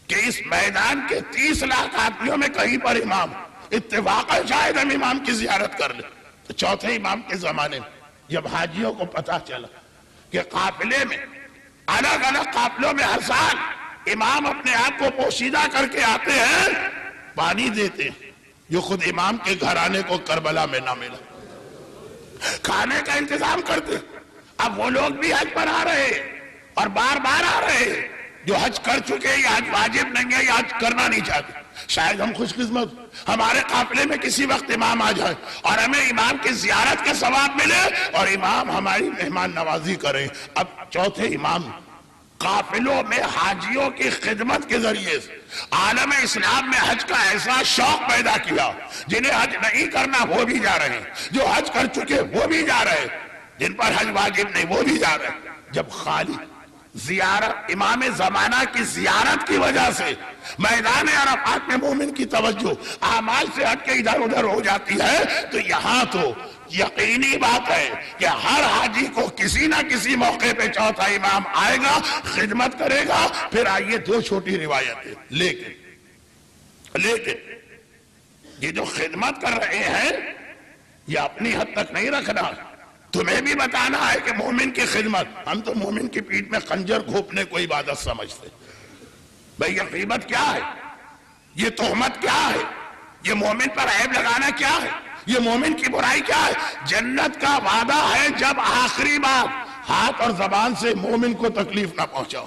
A: کہ اس میدان کے 30 لاکھ آدمیوں میں کہیں پر امام، اتفاقاً شاید ہم امام کی زیارت کر لیں. تو چوتھے امام کے زمانے میں جب حاجیوں کو پتا چلا کہ قافلے میں، الگ الگ قافلوں میں ہر سال امام اپنے آپ کو پوشیدہ کر کے آتے ہیں، پانی دیتے ہیں جو خود امام کے گھرانے کو کربلا میں نہ ملا، کھانے کا انتظام کرتے. اب وہ لوگ بھی حج پر آ رہے اور بار بار آ رہے جو حج کر چکے، یا حج واجب نہیں ہے یا حج کرنا نہیں چاہتے. شاید ہم خوش قسمت ہمارے قافلے میں کسی وقت امام آ جائے اور ہمیں امام کی زیارت کے ثواب ملے اور امام ہماری مہمان نوازی کرے. اب چوتھے امام قافلوں میں حاجیوں کی خدمت کے ذریعے سے عالم اسلام میں حج کا ایسا شوق پیدا کیا. جنہیں حج نہیں کرنا وہ بھی جا رہے ہیں، جو حج کر چکے وہ بھی جا رہے ہیں، جن پر حج واجب نہیں وہ بھی جا رہے ہیں. جب خالی زیارت، امام زمانہ کی زیارت کی وجہ سے میدان عرفات میں مومن کی توجہ اعمال سے ہٹ کے ادھر ادھر ہو جاتی ہے، تو یہاں تو یقینی بات ہے کہ ہر حاجی کو کسی نہ کسی موقع پہ چوتھا امام آئے گا، خدمت کرے گا. پھر آئیے دو چھوٹی روایتیں. لیکن یہ جو خدمت کر رہے ہیں یہ اپنی حد تک نہیں رکھنا، تمہیں بھی بتانا ہے کہ مومن کی خدمت. ہم تو مومن کی پیٹھ میں خنجر گھونپنے کو عبادت سمجھتے. بھئی یہ غیبت کیا ہے؟ یہ تہمت کیا ہے؟ یہ مومن پر عیب لگانا کیا ہے؟ یہ مومن کی برائی کیا ہے؟ جنت کا وعدہ ہے جب آخری بار ہاتھ اور زبان سے مومن کو تکلیف نہ پہنچاؤ.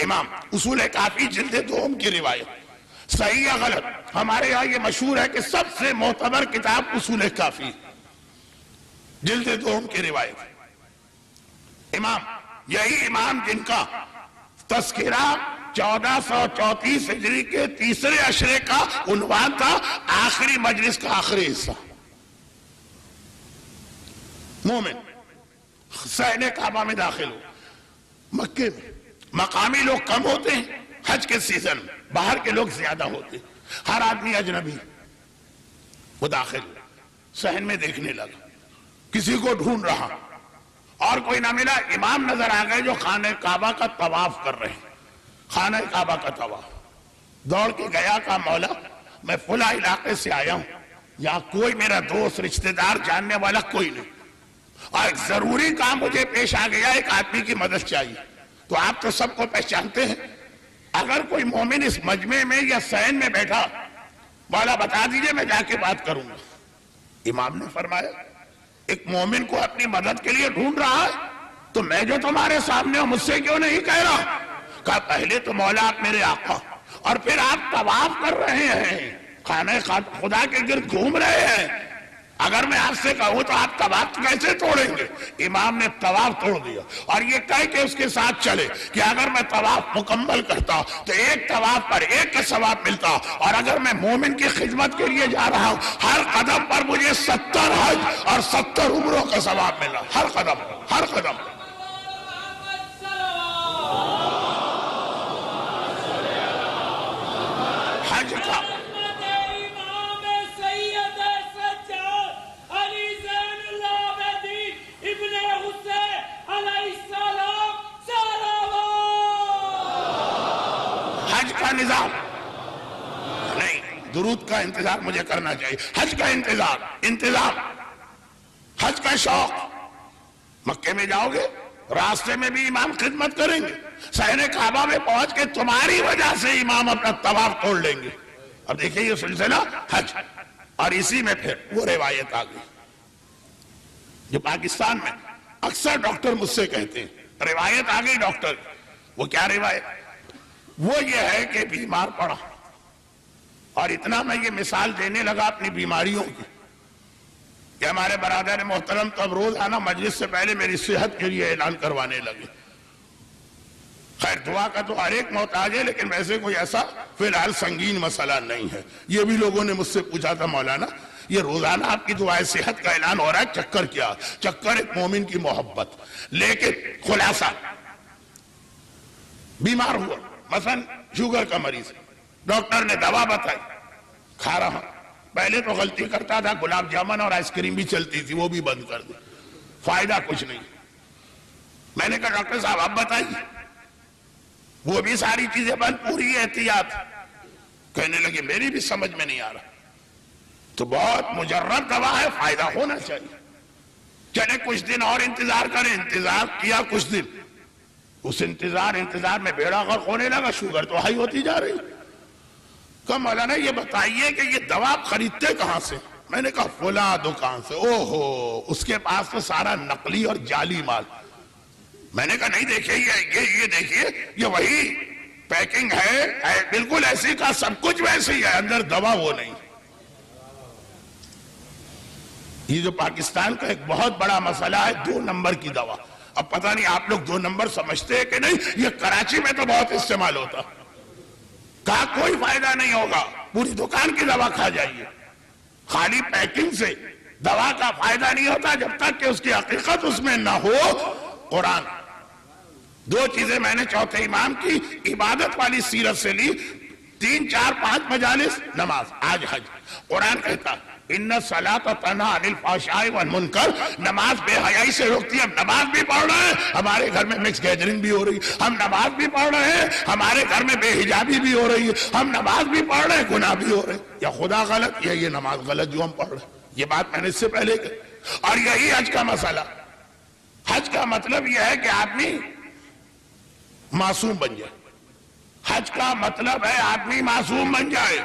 A: امام اصول کافی جلد 2 کی روایت، صحیح یا غلط؟ ہمارے یہاں یہ مشہور ہے کہ سب سے معتبر کتاب اصول کافی، جلد 2 کی روایت. امام، یہی امام جن کا تذکرہ 1434 ہجری کے تیسرے عشرے کا عنوان تھا، آخری مجلس کا آخری حصہ. مومن صحن کعبہ میں داخل ہو. مکے میں مقامی لوگ کم ہوتے ہیں حج کے سیزن میں، باہر کے لوگ زیادہ ہوتے ہیں. ہر آدمی اجنبی. وہ داخل صحن میں دیکھنے لگا، کسی کو ڈھونڈ رہا اور کوئی نہ ملا. امام نظر آ گئے جو خانہ کعبہ کا طواف کر رہے ہیں. خانہ کعبہ کا طواف. دوڑ کے گیا، کہا مولا میں فلاں علاقے سے آیا ہوں، یہاں کوئی میرا دوست رشتہ دار جاننے والا کوئی نہیں، اور ایک ضروری کام مجھے پیش آ گیا، ایک آدمی کی مدد چاہیے. تو آپ تو سب کو پہچانتے ہیں، اگر کوئی مومن اس مجمع میں یا صحن میں بیٹھا، مولا بتا دیجئے میں جا کے بات کروں گا. امام نے فرمایا ایک مومن کو اپنی مدد کے لیے ڈھونڈ رہا ہے تو میں جو تمہارے سامنے ہوں مجھ سے کیوں نہیں کہہ رہا؟ کہا پہلے تو مولا آپ میرے آقا، اور پھر آپ طواف کر رہے ہیں، خانہ خدا کے گرد گھوم رہے ہیں. اگر میں آپ سے کہوں تو آپ طواف کیسے توڑیں گے؟ امام نے طواف توڑ دیا اور یہ کہہ کے اس کے ساتھ چلے کہ اگر میں طواف مکمل کرتا تو ایک طواف پر ایک کا ثواب ملتا، اور اگر میں مومن کی خدمت کے لیے جا رہا ہوں ہر قدم پر مجھے 70 حج اور 70 عمروں کا ثواب ملا. ہر قدم ہر قدم. حج کا نظام نہیں، درود کا انتظار مجھے کرنا چاہیے. حج کا انتظام، حج کا شوق. مکے میں جاؤ گے راستے میں بھی امام خدمت کریں گے، صحن کعبہ میں پہنچ کے تمہاری وجہ سے امام اپنا طواف توڑ لیں گے. اب دیکھیں یہ سلسلہ حج، اور اسی میں پھر وہ روایت آ گئی جو پاکستان میں اکثر ڈاکٹر مجھ سے کہتے ہیں. روایت آ گئی ڈاکٹر. وہ کیا روایت؟ وہ یہ ہے کہ بیمار پڑا، اور اتنا میں یہ مثال دینے لگا اپنی بیماریوں کی کہ ہمارے برادر محترم تو اب روز آنا مجلس سے پہلے میری صحت کے لیے اعلان کروانے لگے. خیر دعا کا تو ہر ایک محتاج ہے، لیکن ویسے کوئی ایسا فی الحال سنگین مسئلہ نہیں ہے. یہ بھی لوگوں نے مجھ سے پوچھا تھا مولانا یہ روزانہ آپ کی دعائے صحت کا اعلان ہو رہا ہے. چکر کیا؟ چکر ایک مومن کی محبت. لیکن خلاصہ، بیمار ہوا، مثلا شوگر کا مریض، ڈاکٹر نے دوا بتائی، کھا رہا. پہلے تو غلطی کرتا تھا، گلاب جامن اور آئس کریم بھی چلتی تھی، وہ بھی بند کر دی، فائدہ کچھ نہیں. میں نے کہا ڈاکٹر صاحب آپ بتائیے. وہ بھی ساری چیزیں بند، پوری احتیاط. کہنے لگے میری بھی سمجھ میں نہیں آ رہا. تو بہت مجرب دوا ہے، فائدہ ہونا چاہیے. چلے کچھ دن اور انتظار کریں. انتظار کیا کچھ دن، اس انتظار میں بیڑا غرق ہونے لگا، شوگر تو ہائی ہوتی جا رہی. کہا مولانا یہ بتائیے کہ یہ دوا آپ خریدتے کہاں سے؟ میں نے کہا فلاں دکان سے. اوہو، اس کے پاس تو سارا نقلی اور جعلی مال. میں نے کہا نہیں دیکھیے یہ دیکھیے، یہ وہی پیکنگ ہے، بالکل ایسی کا سب کچھ ویسے ہی ہے، اندر دوا وہ نہیں. یہ جو پاکستان کا ایک بہت بڑا مسئلہ ہے، 2 نمبر کی دوا. اب پتہ نہیں آپ لوگ 2 نمبر سمجھتے ہیں کہ نہیں. یہ کراچی میں تو بہت استعمال ہوتا. کہا کوئی فائدہ نہیں ہوگا، پوری دکان کی دوا کھا جائیے. خالی پیکنگ سے دوا کا فائدہ نہیں ہوتا جب تک کہ اس کی حقیقت اس میں نہ ہو. قرآن 2 چیزیں میں نے چوتھے امام کی عبادت والی سیرت سے لی. 3 4 5 مجالس نماز، آج حج. قرآن کہتا ان الصلاۃ تنہی عن الفحشاء والمنکر، نماز بے حیائی سے روکتی ہے. ہم نماز بھی پڑھ رہے ہیں، ہمارے گھر میں مکس گیدرنگ بھی ہو رہی. ہم نماز بھی پڑھ رہے ہیں، ہمارے گھر میں بے حجابی بھی ہو رہی ہے. ہم نماز بھی پڑھ رہے ہیں، گناہ بھی ہو رہے ہیں. یا خدا غلط یا یہ نماز غلط جو ہم پڑھ رہے ہیں. یہ بات میں نے اس سے پہلے کہی. اور یہی حج کا مسئلہ. حج کا مطلب یہ ہے کہ آدمی معصوم بن جائے. حج کا مطلب ہے آدمی معصوم بن جائے.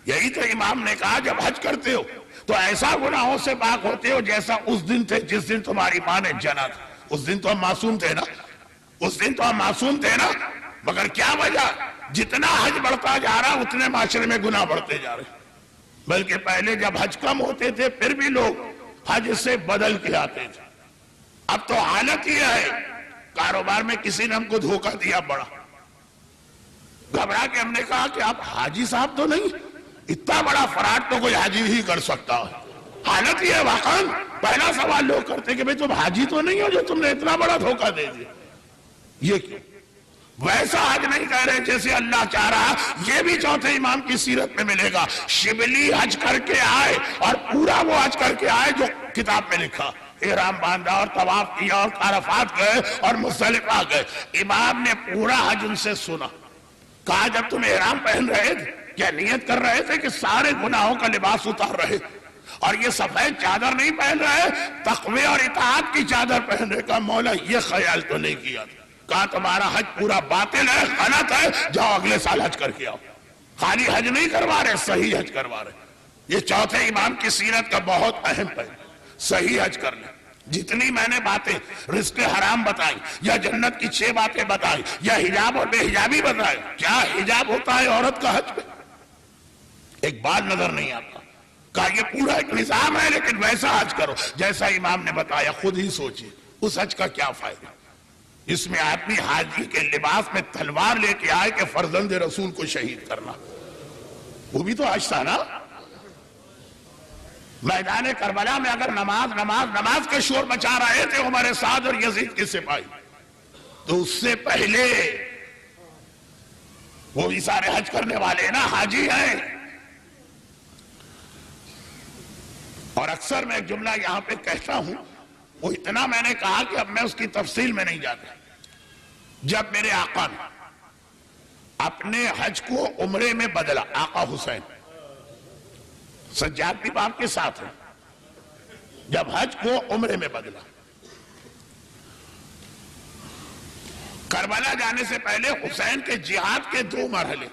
A: یہی تو امام نے کہا جب حج کرتے ہو تو ایسا گناہوں سے پاک ہوتے ہو جیسا اس دن تھے جس دن تمہاری ماں نے جنا تھا. اس دن تو ہم معصوم تھے نا. مگر کیا وجہ؟ جتنا حج بڑھتا جا رہا اتنے معاشرے میں گناہ بڑھتے جا رہے. بلکہ پہلے جب حج کم ہوتے تھے پھر بھی لوگ حج سے بدل کے آتے تھے. اب تو حالت یہ ہے، کاروبار میں کسی نے ہم کو دھوکہ دیا بڑا، گھبرا کے ہم نے کہا کہ آپ حاجی صاحب تو نہیں؟ اتنا بڑا فراڈ تو کوئی حاجی ہی کر سکتا ہے. حالت یہ ہے واقعاً. پہلا سوال لوگ کرتے کہ بھئی تم حاجی تو نہیں ہو جو تم نے اتنا بڑا دھوکہ دے دیا. یہ کیوں؟ ویسا حج نہیں کہہ رہے جیسے اللہ چاہ رہا. یہ بھی چوتھے امام کی سیرت میں ملے گا. شبلی حج کر کے آئے اور پورا وہ حج کر کے آئے جو کتاب میں لکھا. احرام باندھا اور طواف کیا اور عرفات گئے اور مزدلفہ گئے. امام نے پورا حج ان سے سنا. کہا جب تم احرام پہن رہے تھے کیا نیت کر رہے تھے کہ سارے گناہوں کا لباس اتار رہے اور یہ سفید چادر نہیں پہن رہے، تقوی اور اطاعت کی چادر پہن رہے؟ کہا مولا یہ خیال تو نہیں کیا تھا. کہا تمہارا حج پورا باطل ہے، غلط ہے، جاؤ اگلے سال حج کر کے آؤ. خالی حج نہیں کروا رہے، صحیح حج کروا رہے. یہ چوتھے امام کی سیرت کا بہت اہم پہلو. صحیح حج کر لیں. جتنی میں نے باتیں رزق حرام بتائی یا جنت کی 6 باتیں بتائی یا حجاب اور بے حجابی بتائی، کیا حجاب ہوتا ہے عورت کا حج پہ؟ ایک بات نظر نہیں آتا. کہا یہ پورا ایک نظام ہے لیکن ویسا حج کرو جیسا امام نے بتایا. خود ہی سوچیے اس حج کا کیا فائدہ؟ اس میں آدمی حاجی کے لباس میں تلوار لے کے آئے کہ فرزند رسول کو شہید کرنا. وہ بھی تو حج تھا نا. میدان کربلا میں اگر نماز کے شور مچا رہے تھے عمر سعد اور یزید کے سپاہی، تو اس سے پہلے وہ بھی سارے حج کرنے والے نا، حاجی ہیں. اور اکثر میں ایک جملہ یہاں پہ کہتا ہوں، وہ اتنا میں نے کہا کہ اب میں اس کی تفصیل میں نہیں جاتا. جب میرے آقا نے اپنے حج کو عمرے میں بدلا، آقا حسین سجاد بھی باپ کے ساتھ ہیں، جب حج کو عمرے میں بدلا، کربلا جانے سے پہلے حسین کے جہاد کے 2 مرحلے،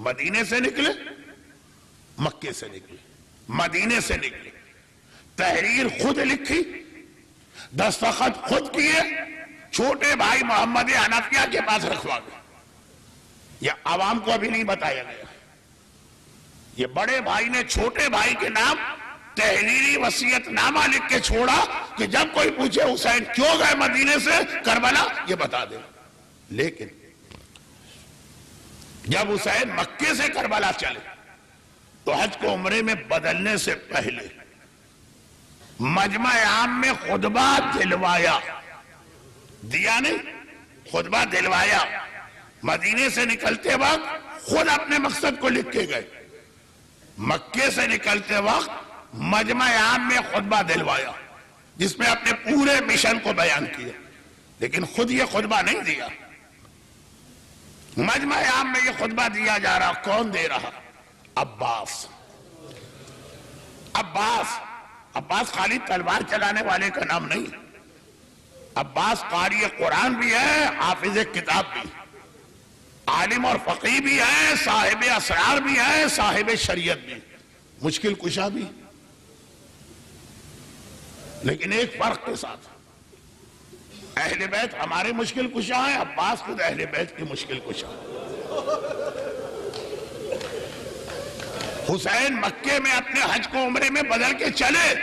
A: مدینے سے نکلے، مکے سے نکلے. مدینے سے نکلے، تحریر خود لکھی، دستخط خود کیے، چھوٹے بھائی محمد حنفیہ کے پاس رکھوا گئے. یہ عوام کو ابھی نہیں بتایا گیا. یہ بڑے بھائی نے چھوٹے بھائی کے نام تحریری وصیت نامہ لکھ کے چھوڑا کہ جب کوئی پوچھے حسین کیوں گئے مدینے سے کربلا، یہ بتا دے. لیکن جب حسین مکے سے کربلا چلے تو حج کو عمرے میں بدلنے سے پہلے مجمع عام میں خطبہ دلوایا، دیا نہیں، خطبہ دلوایا، مدینے سے نکلتے وقت خود اپنے مقصد کو لکھ کے گئے، مکے سے نکلتے وقت مجمع عام میں خطبہ دلوایا جس میں اپنے پورے مشن کو بیان کیا، لیکن خود یہ خطبہ نہیں دیا، مجمع عام میں یہ خطبہ دیا جا رہا، کون دے رہا؟ عباس۔ عباس خالی تلوار چلانے والے کا نام نہیں، عباس قاری قرآن بھی ہے، حافظ کتاب بھی، عالم اور فقیہ بھی ہے، صاحب اسرار بھی ہے، صاحب شریعت بھی، مشکل کشا بھی، لیکن ایک فرق کے ساتھ، اہل بیت ہمارے مشکل کشا ہیں، عباس خود اہل بیت کی مشکل کشا۔ حسین مکے میں اپنے حج کو عمرے میں بدل کے چلے،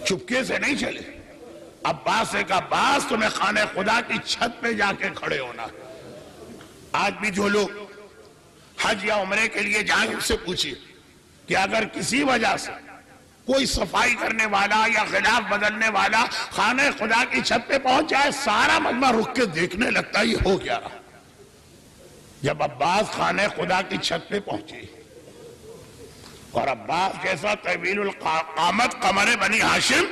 A: چپکے سے نہیں چلے، عباس سے کہا عباس تمہیں خانہ خدا کی چھت پہ جا کے کھڑے ہونا۔ آج بھی جو لوگ حج یا عمرے کے لیے جائیں ان سے پوچھئے کہ اگر کسی وجہ سے کوئی صفائی کرنے والا یا خلاف بدلنے والا خانہ خدا کی چھت پہ پہنچ جائے، سارا مجمع رک کے دیکھنے لگتا ہے یہ ہو کیا رہا۔ جب عباس خانہ خدا کی چھت پہ پہنچے اور عباس جیسا طویل القامت قمر بنی ہاشم،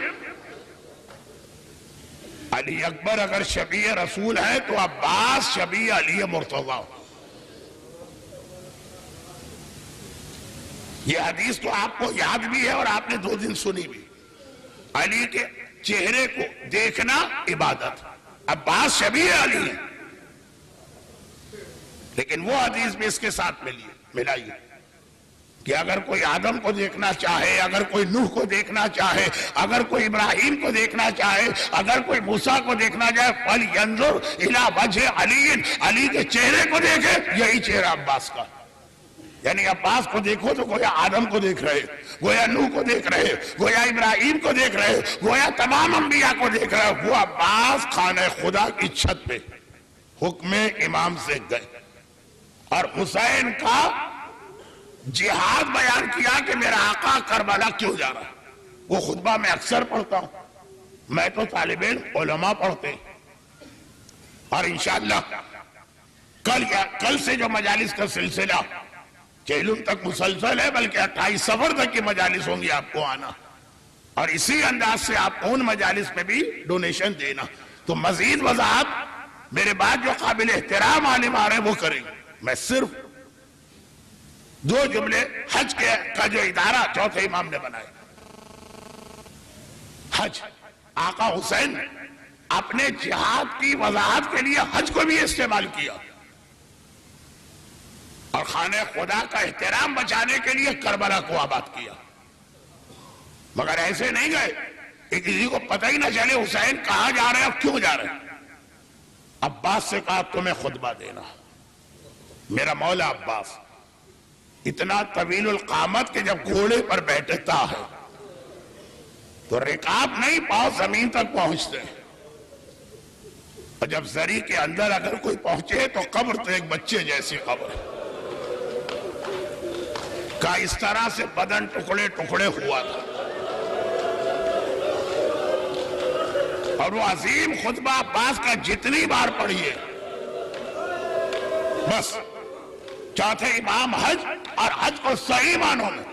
A: علی اکبر اگر شبیہ رسول ہے تو عباس شبیہ علی مرتضی۔ یہ حدیث تو آپ کو یاد بھی ہے اور آپ نے 2 دن سنی بھی، علی کے چہرے کو دیکھنا عبادت، عباس شبیہ علی ہے، لیکن وہ حدیث بھی اس کے ساتھ ملائیے کہ اگر کوئی آدم کو دیکھنا چاہے، اگر کوئی نوح کو دیکھنا چاہے، اگر کوئی ابراہیم کو دیکھنا چاہے، اگر کوئی موسیٰ کو دیکھنا چاہے، فَلْيَنْظُرْ إِلَىٰ وَجْهِ عَلِيٍّ، علی کے چہرے کو دیکھے، یہی چہرہ عباس کا، یعنی عباس کو دیکھو تو گویا آدم کو دیکھ رہے، گویا نوح کو دیکھ رہے، گویا ابراہیم کو دیکھ رہے، گویا تمام انبیاء کو دیکھ رہے۔ وہ عباس خانہ خدا کی چھت پہ حکم امام سے گئے اور حسین کا جہاد بیان کیا کہ میرا آقا کربلا کیوں جا رہا ہے۔ وہ خطبہ میں اکثر پڑھتا ہوں، میں تو طالب علم علماء پڑھتے، اور انشاءاللہ کل سے جو مجالس کا سلسلہ چہلم تک مسلسل ہے، بلکہ 28 صفر تک کی مجالس ہوں گی آپ کو آنا، اور اسی انداز سے آپ ان مجالس میں بھی ڈونیشن دینا۔ تو مزید وضاحت میرے بعد جو قابل احترام عالم آ رہے ہیں وہ کریں گے، میں صرف 2 جملے حج کا جو ادارہ چوتھے امام نے بنائے، حج، آقا حسین نے اپنے جہاد کی وضاحت کے لیے حج کو بھی استعمال کیا، اور خانہ خدا کا احترام بچانے کے لیے کربلا کو آباد کیا، مگر ایسے نہیں گئے کہ کسی کو پتہ ہی نہ چلے حسین کہاں جا رہے ہیں اور کیوں جا رہے ہیں۔ عباس سے کہا تمہیں خطبہ دینا، میرا مولا عباس اتنا طویل القامت کہ جب گھوڑے پر بیٹھتا ہے تو رکاب نہیں، پاؤں زمین تک پہنچتے ہیں، اور جب زری کے اندر اگر کوئی پہنچے تو قبر تو ایک بچے جیسی قبر ہے، کا اس طرح سے بدن ٹکڑے ٹکڑے ہوا تھا، اور وہ عظیم خطبہ عباس کا جتنی بار پڑھیے، بس چوتھے امام حج اور حج کو صحیح معنوں میں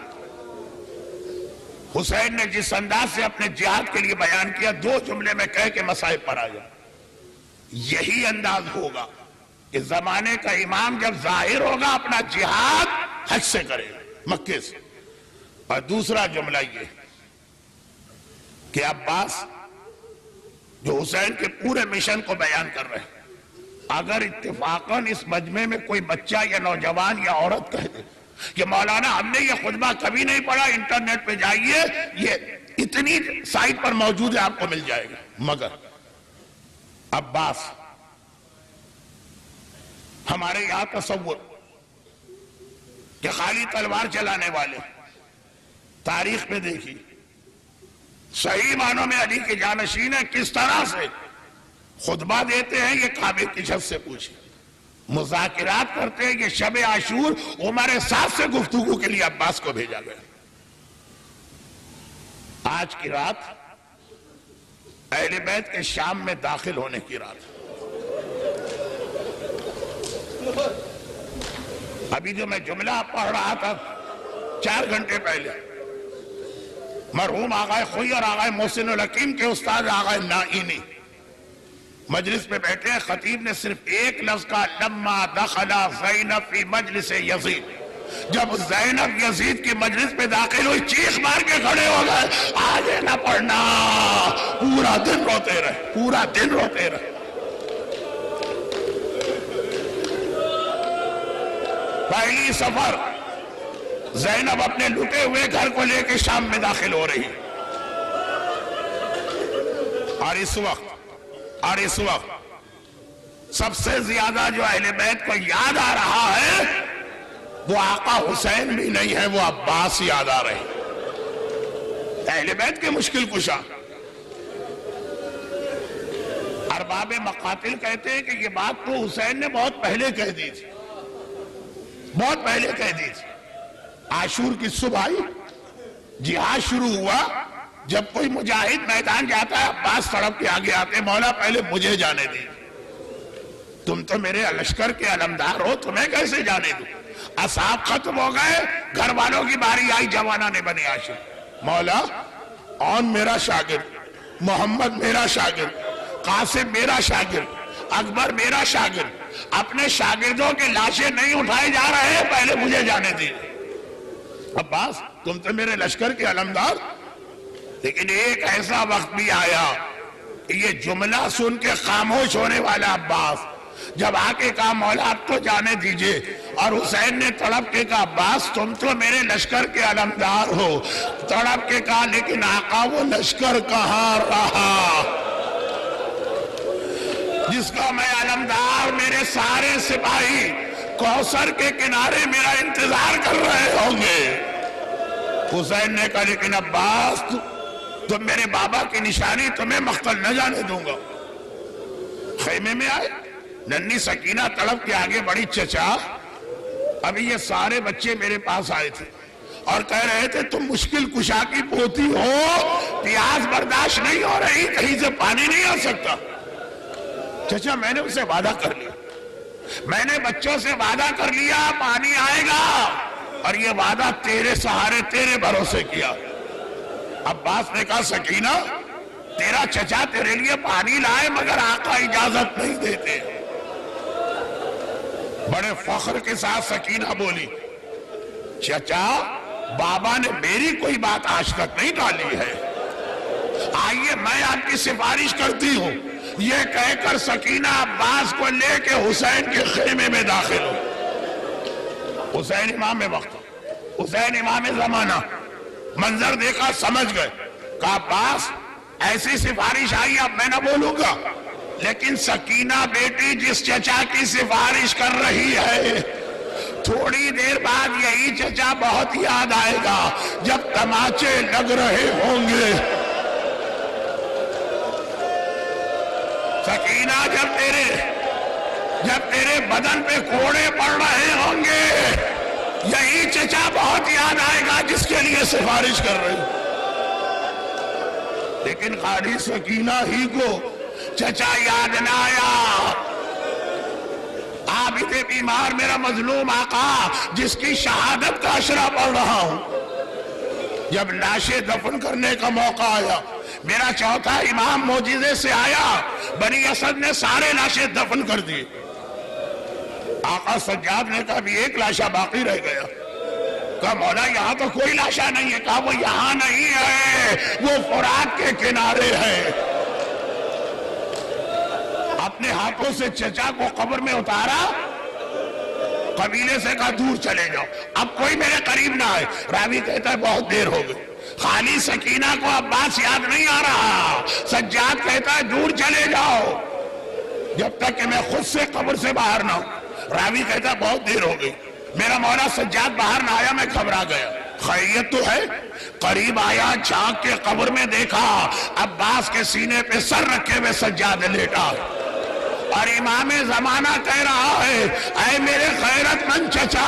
A: حسین نے جس انداز سے اپنے جہاد کے لیے بیان کیا، 2 جملے میں کہہ کے مصائب پر آ جائے، یہی انداز ہوگا کہ زمانے کا امام جب ظاہر ہوگا اپنا جہاد حج سے کرے گا، مکے سے۔ اور دوسرا جملہ یہ کہ عباس جو حسین کے پورے مشن کو بیان کر رہے ہیں، اگر اتفاقاً اس مجمع میں کوئی بچہ یا نوجوان یا عورت کہہ دے کہ مولانا ہم نے یہ خطبہ کبھی نہیں پڑھا، انٹرنیٹ پہ جائیے، یہ اتنی سائٹ پر موجود ہے، آپ کو مل جائے گا، مگر عباس ہمارے یہاں تصور کہ خالی تلوار چلانے والے، تاریخ میں دیکھی صحیح معنوں میں علی کے جانشین ہیں، کس طرح سے خطبہ دیتے ہیں، یہ کعبے کی چھت سے پوچھیں، مذاکرات کرتے ہیں کہ شب عاشور عمر سعد سے گفتگو کے لیے عباس کو بھیجا گیا. آج کی رات اہل بیت کے شام میں داخل ہونے کی رات. ابھی جو میں جملہ پڑھ رہا تھا 4 گھنٹے پہلے، مرحوم آغائے خوئی اور آغائے محسن الحکیم کے استاد آغائے نائینی مجلس پہ بیٹھے ہیں. خطیب نے صرف ایک لفظ کا، لما دخل زینب فی مجلس یزید. جب زینب یزید کی مجلس پہ داخل ہوئی چیخ مار کے کھڑے ہو گئے، آگے نہ پڑھنا. پورا دن روتے رہے، پورا دن روتے رہے. پہلی سفر زینب اپنے لٹے ہوئے گھر کو لے کے شام میں داخل ہو رہی. اور اس وقت سب سے زیادہ جو اہل بیت کو یاد آ رہا ہے وہ آقا حسین بھی نہیں ہے، وہ عباس یاد آ رہے. اہل بیت کے مشکل کشا. ارباب مقاتل کہتے ہیں کہ یہ بات تو حسین نے بہت پہلے کہہ دی تھی، بہت پہلے کہہ دی تھی. عاشور کی صبح آئی، جہاد شروع ہوا. جب کوئی مجاہد میدان جاتا ہے عباس تڑپ کے آگے آتے، مولا پہلے مجھے جانے دی، تم تو میرے لشکر کے علمدار ہو، تمہیں کیسے جانے دوں. اصحاب ختم ہو گئے، گھر والوں کی باری آئی، جوانہ نے بنی ہاشم. مولا اون میرا شاگرد، محمد میرا شاگرد، قاسم میرا شاگرد، اکبر میرا شاگرد، اپنے شاگردوں کے لاشیں نہیں اٹھائے جا رہے ہیں، پہلے مجھے جانے دی. عباس تم تو میرے لشکر کے علمدار. لیکن ایک ایسا وقت بھی آیا کہ یہ جملہ سن کے خاموش ہونے والا عباس جب آ کے کہا مولا اب تو جانے دیجئے، اور حسین نے تڑپ کے کہا عباس تم تو میرے لشکر کے علمدار ہو. تڑپ کے کہا لیکن آقا وہ لشکر کہاں رہا جس کا میں علمدار، میرے سارے سپاہی کوثر کے کنارے میرا انتظار کر رہے ہوں گے. حسین نے کہا لیکن عباس تم میرے بابا کی نشانی، تمہیں مقتل نہ جانے دوں گا. خیمے میں آئے، ننھی سکینہ تڑپ کے آگے بڑی، چچا ابھی یہ سارے بچے میرے پاس آئے تھے اور کہہ رہے تھے تم مشکل کشا کی پوتی ہو، پیاس برداشت نہیں ہو رہی، کہیں سے پانی نہیں آ سکتا. چچا میں نے اسے وعدہ کر لیا، میں نے بچوں سے وعدہ کر لیا پانی آئے گا، اور یہ وعدہ تیرے سہارے تیرے بھروسے کیا. عباس نے کہا سکینہ تیرا چچا تیرے لیے پانی لائے مگر آقا اجازت نہیں دیتے. بڑے فخر کے ساتھ سکینہ بولی چچا بابا نے میری کوئی بات آج تک نہیں ٹالی ہے، آئیے میں آپ کی سفارش کرتی ہوں. یہ کہہ کر سکینہ عباس کو لے کے حسین کے خیمے میں داخل ہو. حسین امام وقت، حسین امام زمانہ، منظر دیکھا سمجھ گئے. کہا عباس ایسی سفارش آئی اب میں نہ بولوں گا، لیکن سکینہ بیٹی جس چچا کی سفارش کر رہی ہے تھوڑی دیر بعد یہی چچا بہت یاد آئے گا جب تماچے لگ رہے ہوں گے. سکینہ جب تیرے بدن پہ کوڑے پڑ رہے ہوں گے یہی چچا بہت یاد آئے گا جس کے لیے سفارش کر رہی. لیکن خالی سکینہ ہی کو چچا یاد نہ آیا. آپ اتنے بیمار میرا مظلوم آقا جس کی شہادت کا اشرا پڑھ رہا ہوں. جب لاشیں دفن کرنے کا موقع آیا، میرا چوتھا امام معجزے سے آیا، بنی اسد نے سارے لاشیں دفن کر دی. آقا سجاد نے کہا بھی ایک لاشا باقی رہ گیا. کہا مولا یہاں تو کوئی لاشا نہیں ہے. کہا وہ یہاں نہیں ہے، وہ فرات کے کنارے ہے. اپنے ہاتھوں سے چچا کو قبر میں اتارا، قبیلے سے کہا دور چلے جاؤ، اب کوئی میرے قریب نہ آئے. راوی کہتا ہے بہت دیر ہو گئی. خالی سکینہ کو عباس یاد نہیں آ رہا. سجاد کہتا ہے دور چلے جاؤ جب تک کہ میں خود سے قبر سے باہر نہ ہوں. راوی کہتا ہے بہت دیر ہو گئی. میرا مولا سجاد باہر نہ آیا، میں گھبرا گیا. خیریت تو ہے؟ قریب آیا، جھانک کے قبر میں دیکھا عباس کے سینے پہ سر رکھے ہوئے سجاد لیٹا. اور امام زمانہ کہہ رہا ہے اے میرے غیرت مند چچا،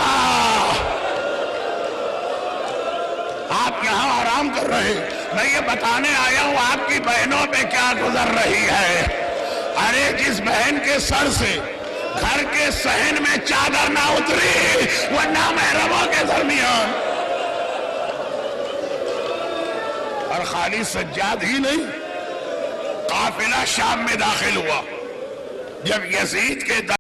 A: آپ یہاں آرام کر رہے، میں یہ بتانے آیا ہوں آپ کی بہنوں پہ کیا گزر رہی ہے۔ ارے جس بہن کے سر سے گھر کے صحن میں چادر نہ اتری وہ نامحرموں کے درمیان، اور خالی سجاد ہی نہیں، قافلہ شام میں داخل ہوا، جب یزید کے